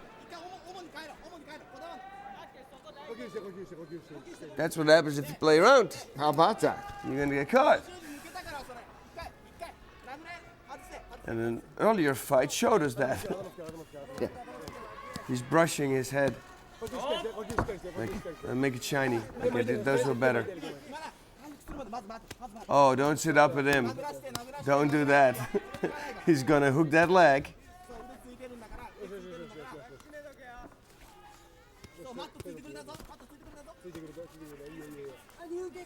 That's what happens if you play around. How about that? You're going to get caught. And an earlier fight showed us that. Yeah. He's brushing his head. Make it shiny. Okay, those were better. Oh, don't sit up with him. Don't do that. He's gonna hook that leg.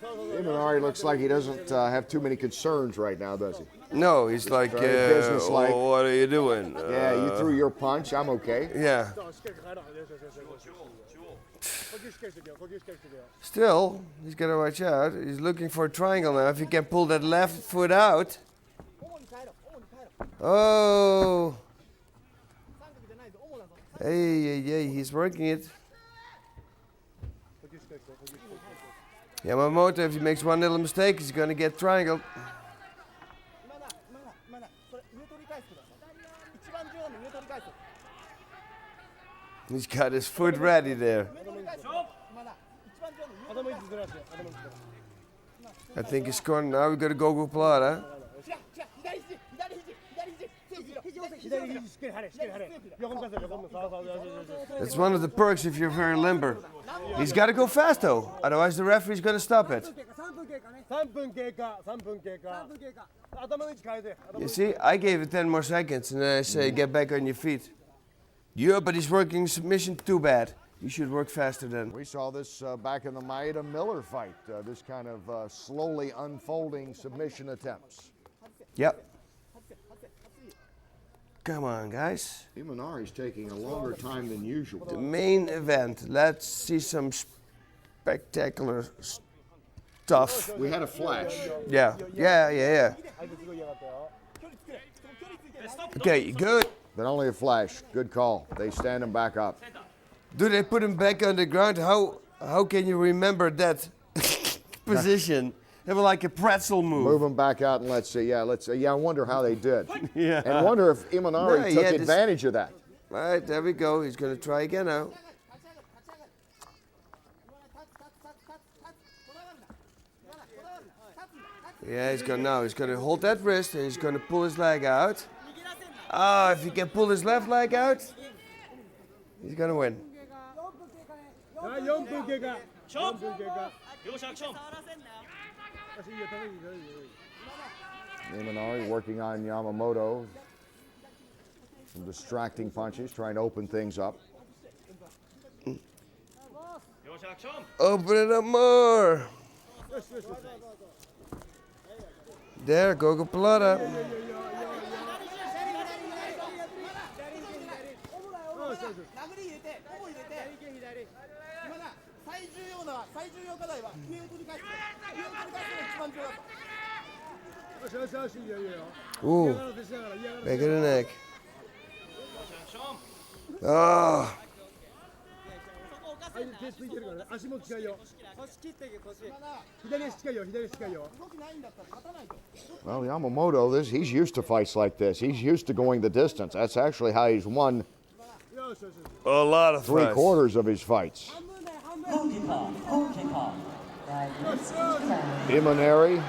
Imanari looks like he doesn't have too many concerns right now, does he? No, he's like, businesslike. oh, what are you doing? Yeah, you threw your punch. I'm okay. Yeah. Still, he's got to watch out. He's looking for a triangle now. If he can pull that left foot out. Oh. Hey, he's working it. Yamamoto, if he makes one little mistake, he's going to get triangled. He's got his foot ready there. I think he's scoring now. We got to go Plata. That's one of the perks if you're very limber. He's got to go fast though, otherwise the referee's going to stop it. You see, I gave it 10 more seconds and then I say get back on your feet. Yeah, but he's working submission too bad. You should work faster then. We saw this back in the Maeda Miller fight, this kind of slowly unfolding submission attempts. Yep. Come on, guys. Imanari's taking a longer time than usual. The main event. Let's see some spectacular stuff. We had a flash. Yeah. Okay, good. But only a flash. Good call. They stand him back up. Do they put him back on the ground? How can you remember that position? They were like a pretzel move. Move him back out and let's see. Yeah, I wonder how they did. Yeah. And wonder if Imanari took advantage of that. All right, there we go. He's going to try again now. Yeah, he's going to hold that wrist and he's going to pull his leg out. Oh, if he can pull his left leg out, he's going to win. Imanari working on Yamamoto. Some distracting punches, trying to open things up. Open it up more. There, Gogo Plata. Ooh, back of the neck. Oh. Well, Yamamoto, he's used to fights like this. He's used to going the distance. That's actually how he's won A lot of fights. 3/4 of his fights. Imanari,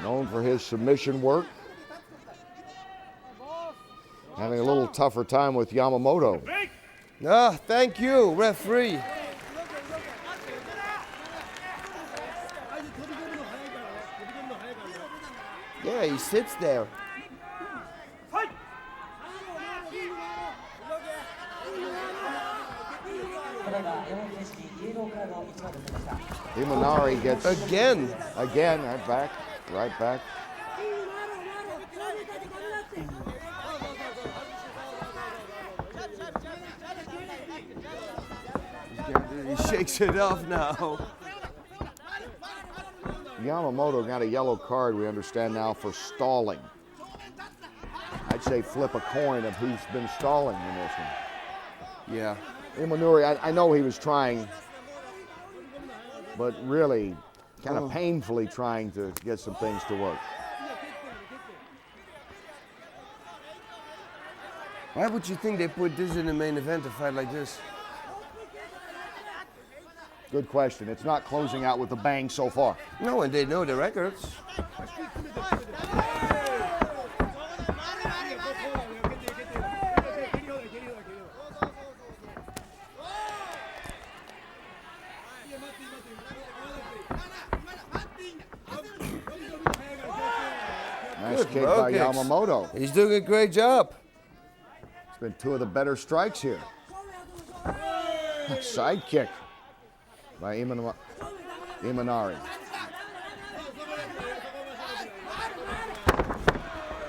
known for his submission work, having a little tougher time with Yamamoto. Ah, thank you, referee. Yeah, he sits there. Imanari gets Again. right back. He shakes it off now. Yamamoto got a yellow card, we understand now, for stalling. I'd say flip a coin of who's been stalling in this one. Yeah. Imanari, I know he was trying, but really kind of painfully trying to get some things to work. Why would you think they put this in the main event, a fight like this? Good question. It's not closing out with a bang so far. No, and they know the records. Nice kick by Yamamoto. He's doing a great job. It's been 2 of the better strikes here. Side kick by Imanari.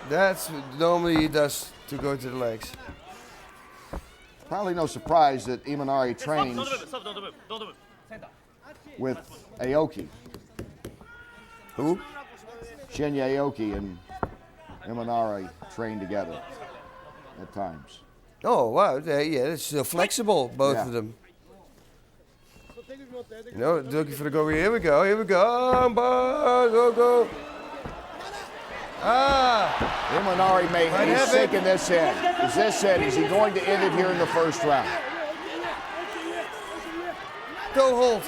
That's what normally he does to go to the legs. Probably no surprise that Imanari trains with Aoki. Who? Shinya Aoki and Imanari train together at times. Oh, wow. Yeah, it's still flexible, both of them. You know, looking for the go. Here we go. Go. Ah! Imanari he's shaking this head. Is this it? Is he going to end it here in the first round? Go hold.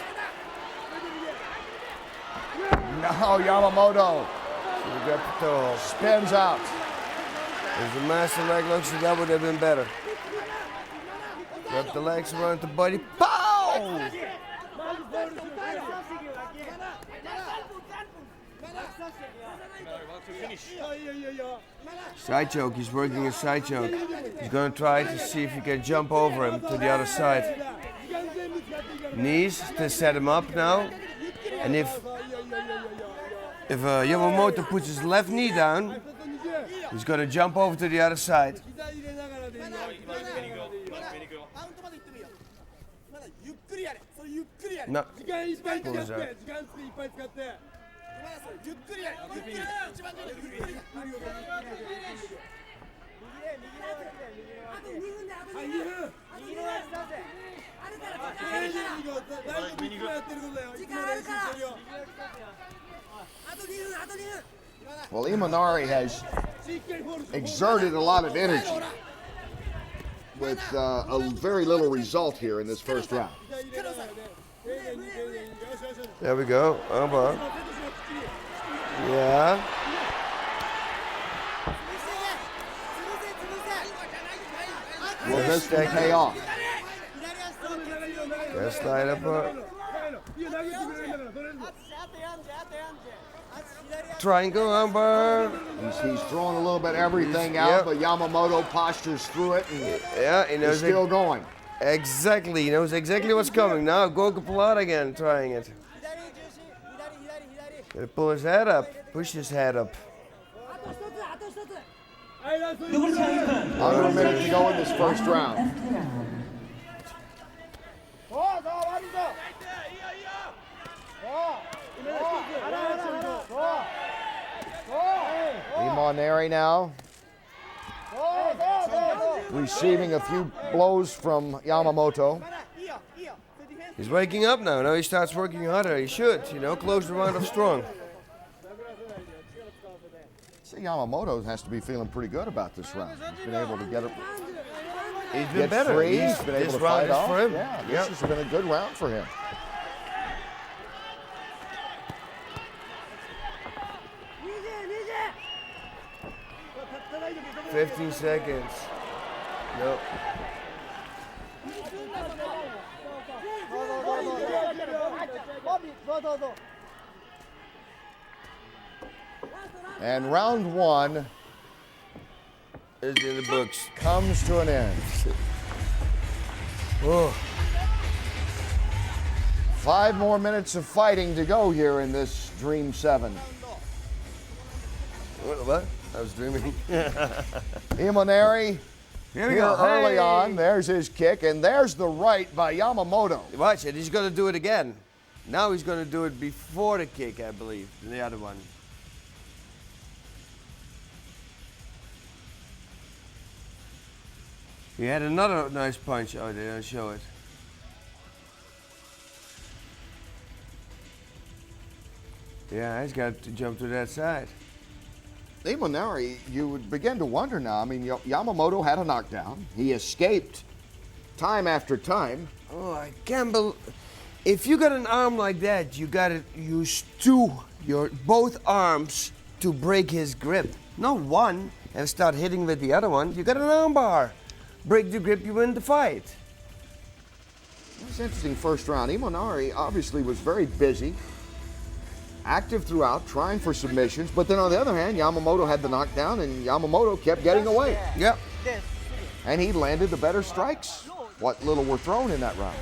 No, Yamamoto We got the toe hold. spins out. There's a master leg lock, so that would have been better. Wrap the legs around the body. Pow! Side choke, he's working a side choke. He's gonna try to see if he can jump over him to the other side. Knees to set him up now. And if Yamamoto puts his left knee down, he's gonna jump over to the other side. No. Pull his out. Well, Imanari has exerted a lot of energy with very little result here in this first round. There we go. Armbar. Yeah. Will this thing pay off? Let's slide up. Triangle armbar. He's throwing a little bit everything out, but Yamamoto postures through it and Yeah, he knows is still going. exactly. He knows exactly what's coming. Now go Kapalata again, trying it. Gotta pull his head up. Push his head up. Under a minute to go in this first round. Imanari now receiving a few blows from Yamamoto. He's waking up now. Now he starts working harder. He should, close the round up strong. See, Yamamoto has to be feeling pretty good about this round. He's been able to get it. He's been Get better. free. He's been able This to round fight is off. for him. Yeah, Yep. this has been a good round for him. – 15 seconds. Nope. And round one Is in the books. comes to an end. Oh. 5 more minutes of fighting to go here in this Dream 7. What? I was dreaming. Imanari Here we here go. early Hey. on. There's his kick, and there's the right by Yamamoto. Watch it. He's going to do it again. Now he's going to do it before the kick, I believe, than the other one. He had another nice punch. Oh, they don't show it. Yeah, he's got to jump to that side. Imanari, you would begin to wonder now. I mean, Yamamoto had a knockdown. He escaped time after time. Oh, I can't believe. If you got an arm like that, you got to use both arms to break his grip. Not one and start hitting with the other one. You got an arm bar. Break the grip, you win the fight. It was an interesting first round. Imanari obviously was very busy, active throughout, trying for submissions. But then on the other hand, Yamamoto had the knockdown, and Yamamoto kept getting away. Yep. And he landed the better strikes, what little were thrown in that round.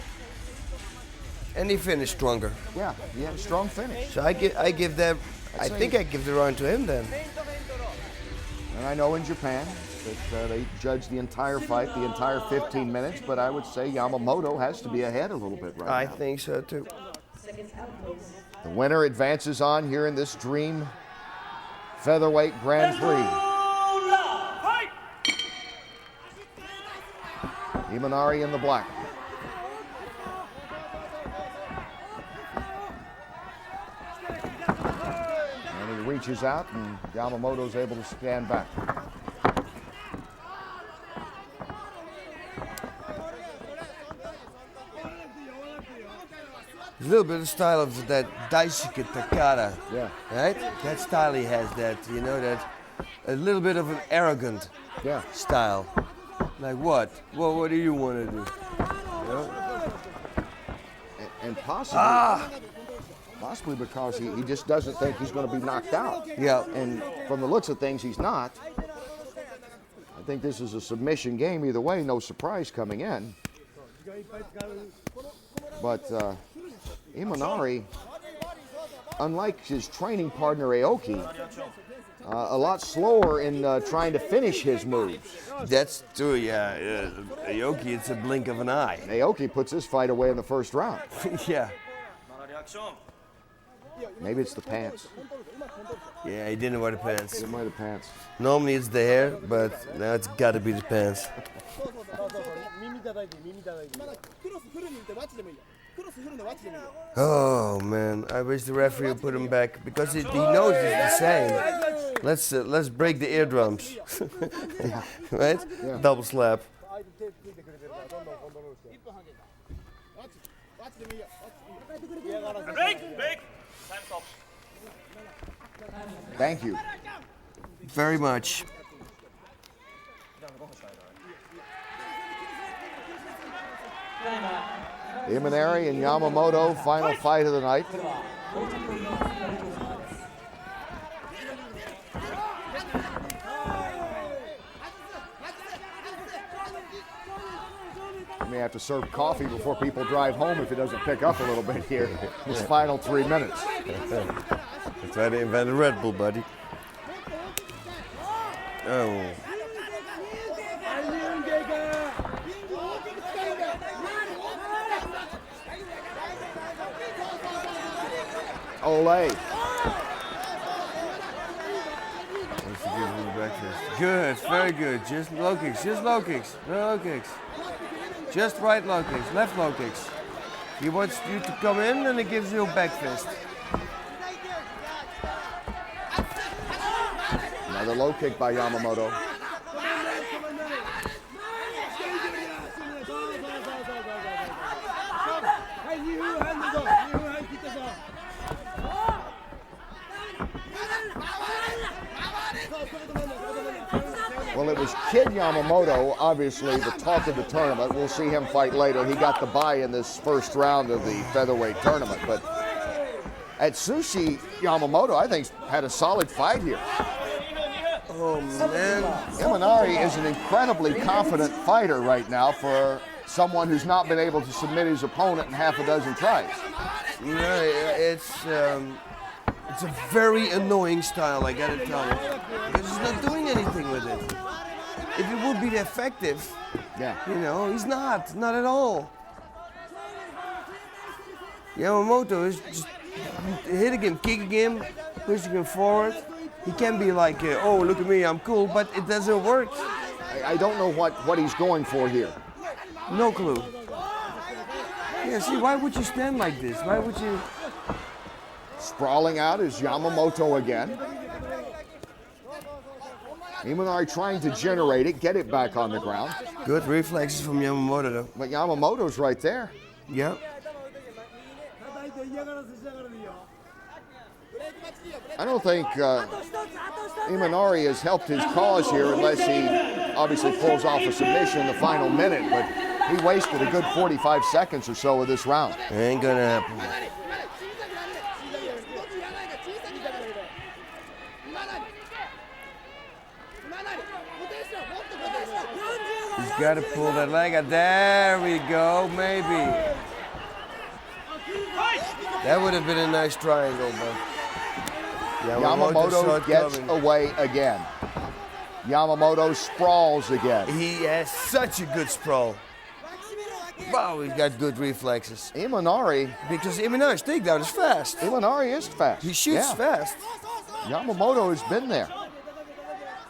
And he finished stronger. Yeah, he had a strong finish. So I give that. I think I give the round to him then. And I know in Japan that they judge the entire fight, the entire 15 minutes, but I would say Yamamoto has to be ahead a little bit right I now. think so too. The winner advances on here in this Dream Featherweight Grand Prix. Imanari in the black. And he reaches out, and Yamamoto's able to stand back. There's a little bit of style of that Daisuke Takara. Yeah. Right? That style he has, that a little bit of an arrogant Yeah. style. Like what? Well, what do you want to do? And possibly, Possibly because he just doesn't think he's going to be knocked out. Yeah. And from the looks of things, he's not. I think this is a submission game either way, no surprise coming in. But Imanari, unlike his training partner Aoki, a lot slower in trying to finish his moves. That's true, yeah. Aoki, it's a blink of an eye. Aoki puts this fight away in the first round. Yeah. Maybe it's the pants. Yeah, he didn't wear the pants. It might have pants. Normally it's the hair, but now it's gotta be the pants. Oh man, I wish the referee would put him back because he knows it's the same. Let's break the eardrums, right? Yeah. Double slap. Thank you. Very much. Imanari and Yamamoto, final fight of the night. We may have to serve coffee before people drive home if it doesn't pick up a little bit here. This final 3 minutes. Try to invent a Red Bull, buddy. Oh. Ole. Good, very good. Just low kicks, just low kicks, no low kicks. Just right low kicks, left low kicks. He wants you to come in and he gives you a back fist. Another low kick by Yamamoto. Well, it was Kid Yamamoto, obviously the talk of the tournament. We'll see him fight later. He got the bye in this first round of the featherweight tournament. But Atsushi Yamamoto, I think, had a solid fight here. Oh, man. Imanari is an incredibly confident fighter right now for someone who's not been able to submit his opponent in half a dozen tries. Yeah, it's a very annoying style, I gotta tell you. Because he's not doing anything with it. If it would be effective, Yeah. you know, he's not at all. Yamamoto is just hitting him, kicking him, pushing him forward. He can be like, oh, look at me, I'm cool, but it doesn't work. I don't know what he's going for here. No clue. Yeah, see, why would you stand like this? Why would you? Sprawling out is Yamamoto again. Imanari trying to generate it, get it back on the ground. Good reflexes from Yamamoto, though. But Yamamoto's right there. Yeah. I don't think Imanari has helped his cause here unless he obviously pulls off a submission in the final minute, but he wasted a good 45 seconds or so of this round. Ain't gonna happen. He's got to pull that leg out. There we go, maybe. That would have been a nice triangle, but Yamamoto gets away again. Yamamoto sprawls again. He has such a good sprawl. Wow, he's got good reflexes. Imanari. Because Imanari's takedown is fast. Imanari is fast. He shoots fast. Yamamoto has been there.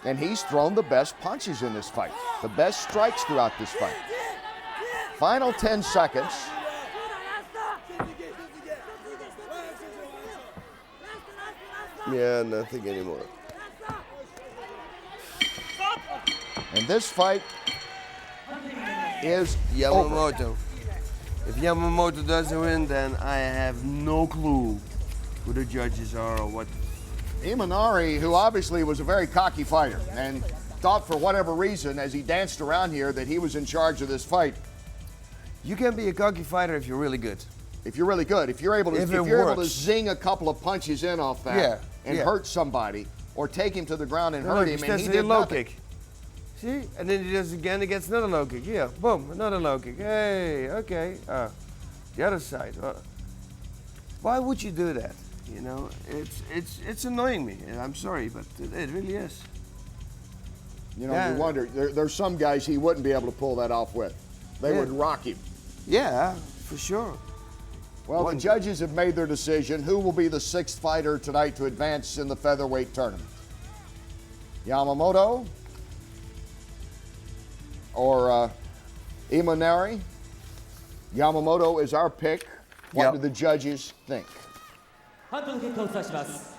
And he's thrown the best punches in this fight. The best strikes throughout this fight. Final 10 seconds. Yeah, nothing anymore. And this fight is Yamamoto. over. If Yamamoto doesn't win, then I have no clue who the judges are or what. Imanari, who obviously was a very cocky fighter and thought for whatever reason as he danced around here that he was in charge of this fight. You can be a cocky fighter if you're really good. If you're really good, if you're able to, If if it you're able to works. zing a couple of punches in off that Yeah, and yeah. hurt somebody, or take him to the ground and No, hurt he him, and does he a did low nothing. kick. See? And then he does it again, he gets another low kick. Yeah, boom, another low kick. Hey, okay. The other side. Why would you do that? You know, it's annoying me. I'm sorry, but it really is. You know, Yeah. you wonder. There's some guys he wouldn't be able to pull that off with. They Yeah. would rock him. Yeah, for sure. Well, the judges have made their decision. Who will be the sixth fighter tonight to advance in the featherweight tournament? Yamamoto or Imanari? Yamamoto is our pick. What Yep. do the judges think? 判定の結果をお伝えします。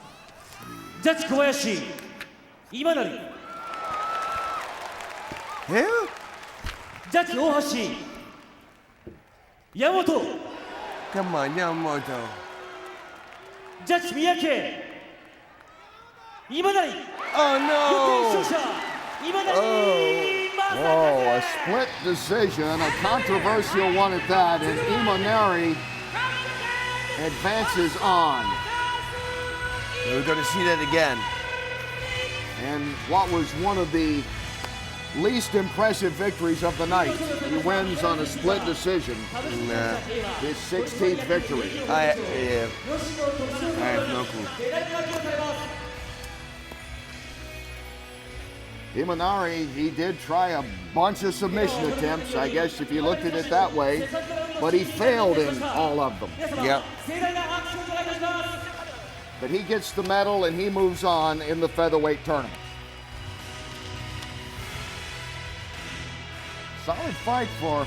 ジャッジ小林、今成、 Yeah? ジャッジ大橋、山本、 Come on, Yamamoto. ジャッジ三宅、今成、 Oh 予定 no! 勝者、今成、 Oh, a split decision, a controversial one at that, and Imanari advances on. We're going to see that again. And what was one of the least impressive victories of the night, he wins on a split decision. Nah. His 16th victory. I have no clue. Imanari, he did try a bunch of submission attempts, I guess if you looked at it that way, but he failed in all of them. Yep. But he gets the medal and he moves on in the featherweight tournament. Solid fight for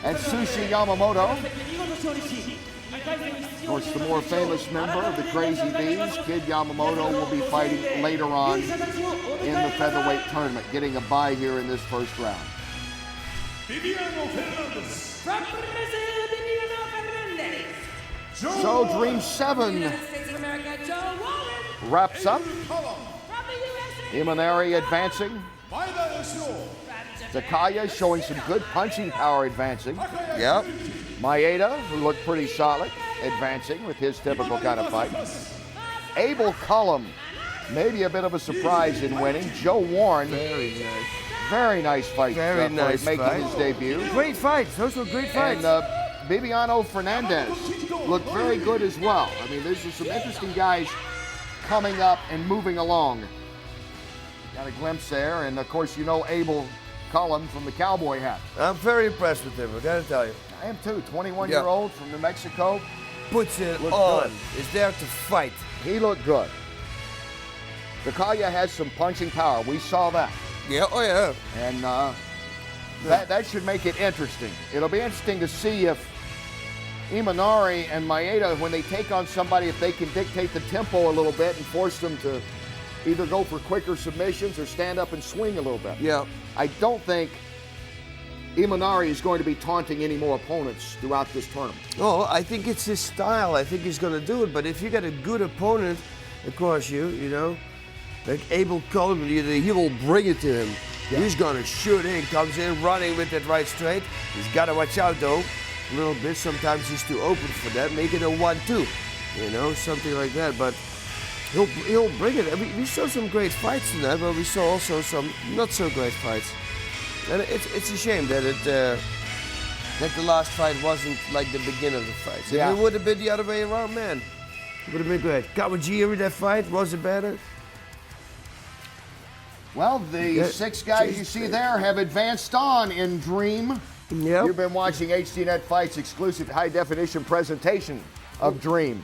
Atsushi Yamamoto. Of course, the more famous member of the Crazy Bees, Kid Yamamoto, will be fighting later on in the featherweight tournament, getting a bye here in this first round. So Dream 7 wraps up. Imanari advancing. Takaya showing some good punching power advancing. Yep. Maeda, who looked pretty solid, advancing with his typical kind of fight. Abel Cullum, maybe a bit of a surprise in winning. Joe Warren, very nice fight. Very nice for making fight. his debut. Great fights. Those were great fights. And Bibiano Fernandez looked very good as well. I mean, there's some interesting guys coming up and moving along. Got a glimpse there, and of course, you know Abel Cullum from the cowboy hat. I'm very impressed with him, I gotta tell you. I am too. 21-year-old from New Mexico. Puts it Looked on. good. Is there to fight. He looked good. Takaya has some punching power. We saw that. Yeah, oh yeah. And that should make it interesting. It'll be interesting to see if Imanari and Maeda, when they take on somebody, if they can dictate the tempo a little bit and force them to either go for quicker submissions or stand up and swing a little bit. Yeah. I don't think Imanari is going to be taunting any more opponents throughout this tournament. Oh, I think it's his style. I think he's gonna do it. But if you got a good opponent across you, you know, like Abel Cullum, he will bring it to him. Yeah. He's gonna shoot in, comes in running with that right straight. He's gotta watch out though, a little bit. Sometimes he's too open for that. Make it a 1-2, you know, something like that. But he'll bring it. I mean, we saw some great fights tonight, but we saw also some not so great fights. And it's a shame that that the last fight wasn't like the beginning of the fight. Yeah. If it would have been the other way around, man, it would have been great. Kawajiri, that fight, was it better? Well, the 6 guys you see there have advanced on in Dream. Yep. You've been watching HDNet Fights exclusive high-definition presentation of Dream.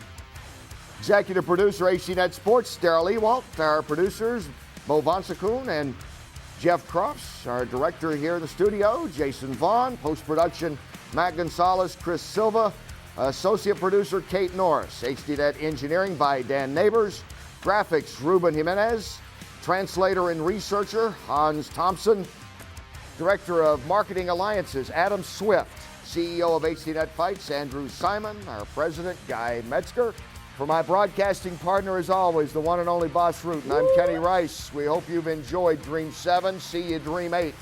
Executive producer, HDNet Sports, Daryl Ewalt. Our producers, Bo Vonsakun and Jeff Crofts. Our director here in the studio, Jason Vaughn. Post-production, Matt Gonzalez, Chris Silva. Associate producer, Kate Norris. HDNet Engineering by Dan Neighbors. Graphics, Ruben Jimenez. Translator and researcher, Hans Thompson. Director of Marketing Alliances, Adam Swift. CEO of HDNet Fights, Andrew Simon. Our president, Guy Metzger. For my broadcasting partner, as always, the one and only Boss Root, and I'm Kenny Rice. We hope you've enjoyed Dream 7. See you Dream 8.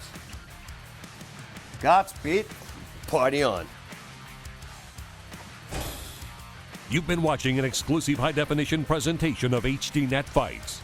Godspeed. Party on. You've been watching an exclusive high-definition presentation of HDNet Fights.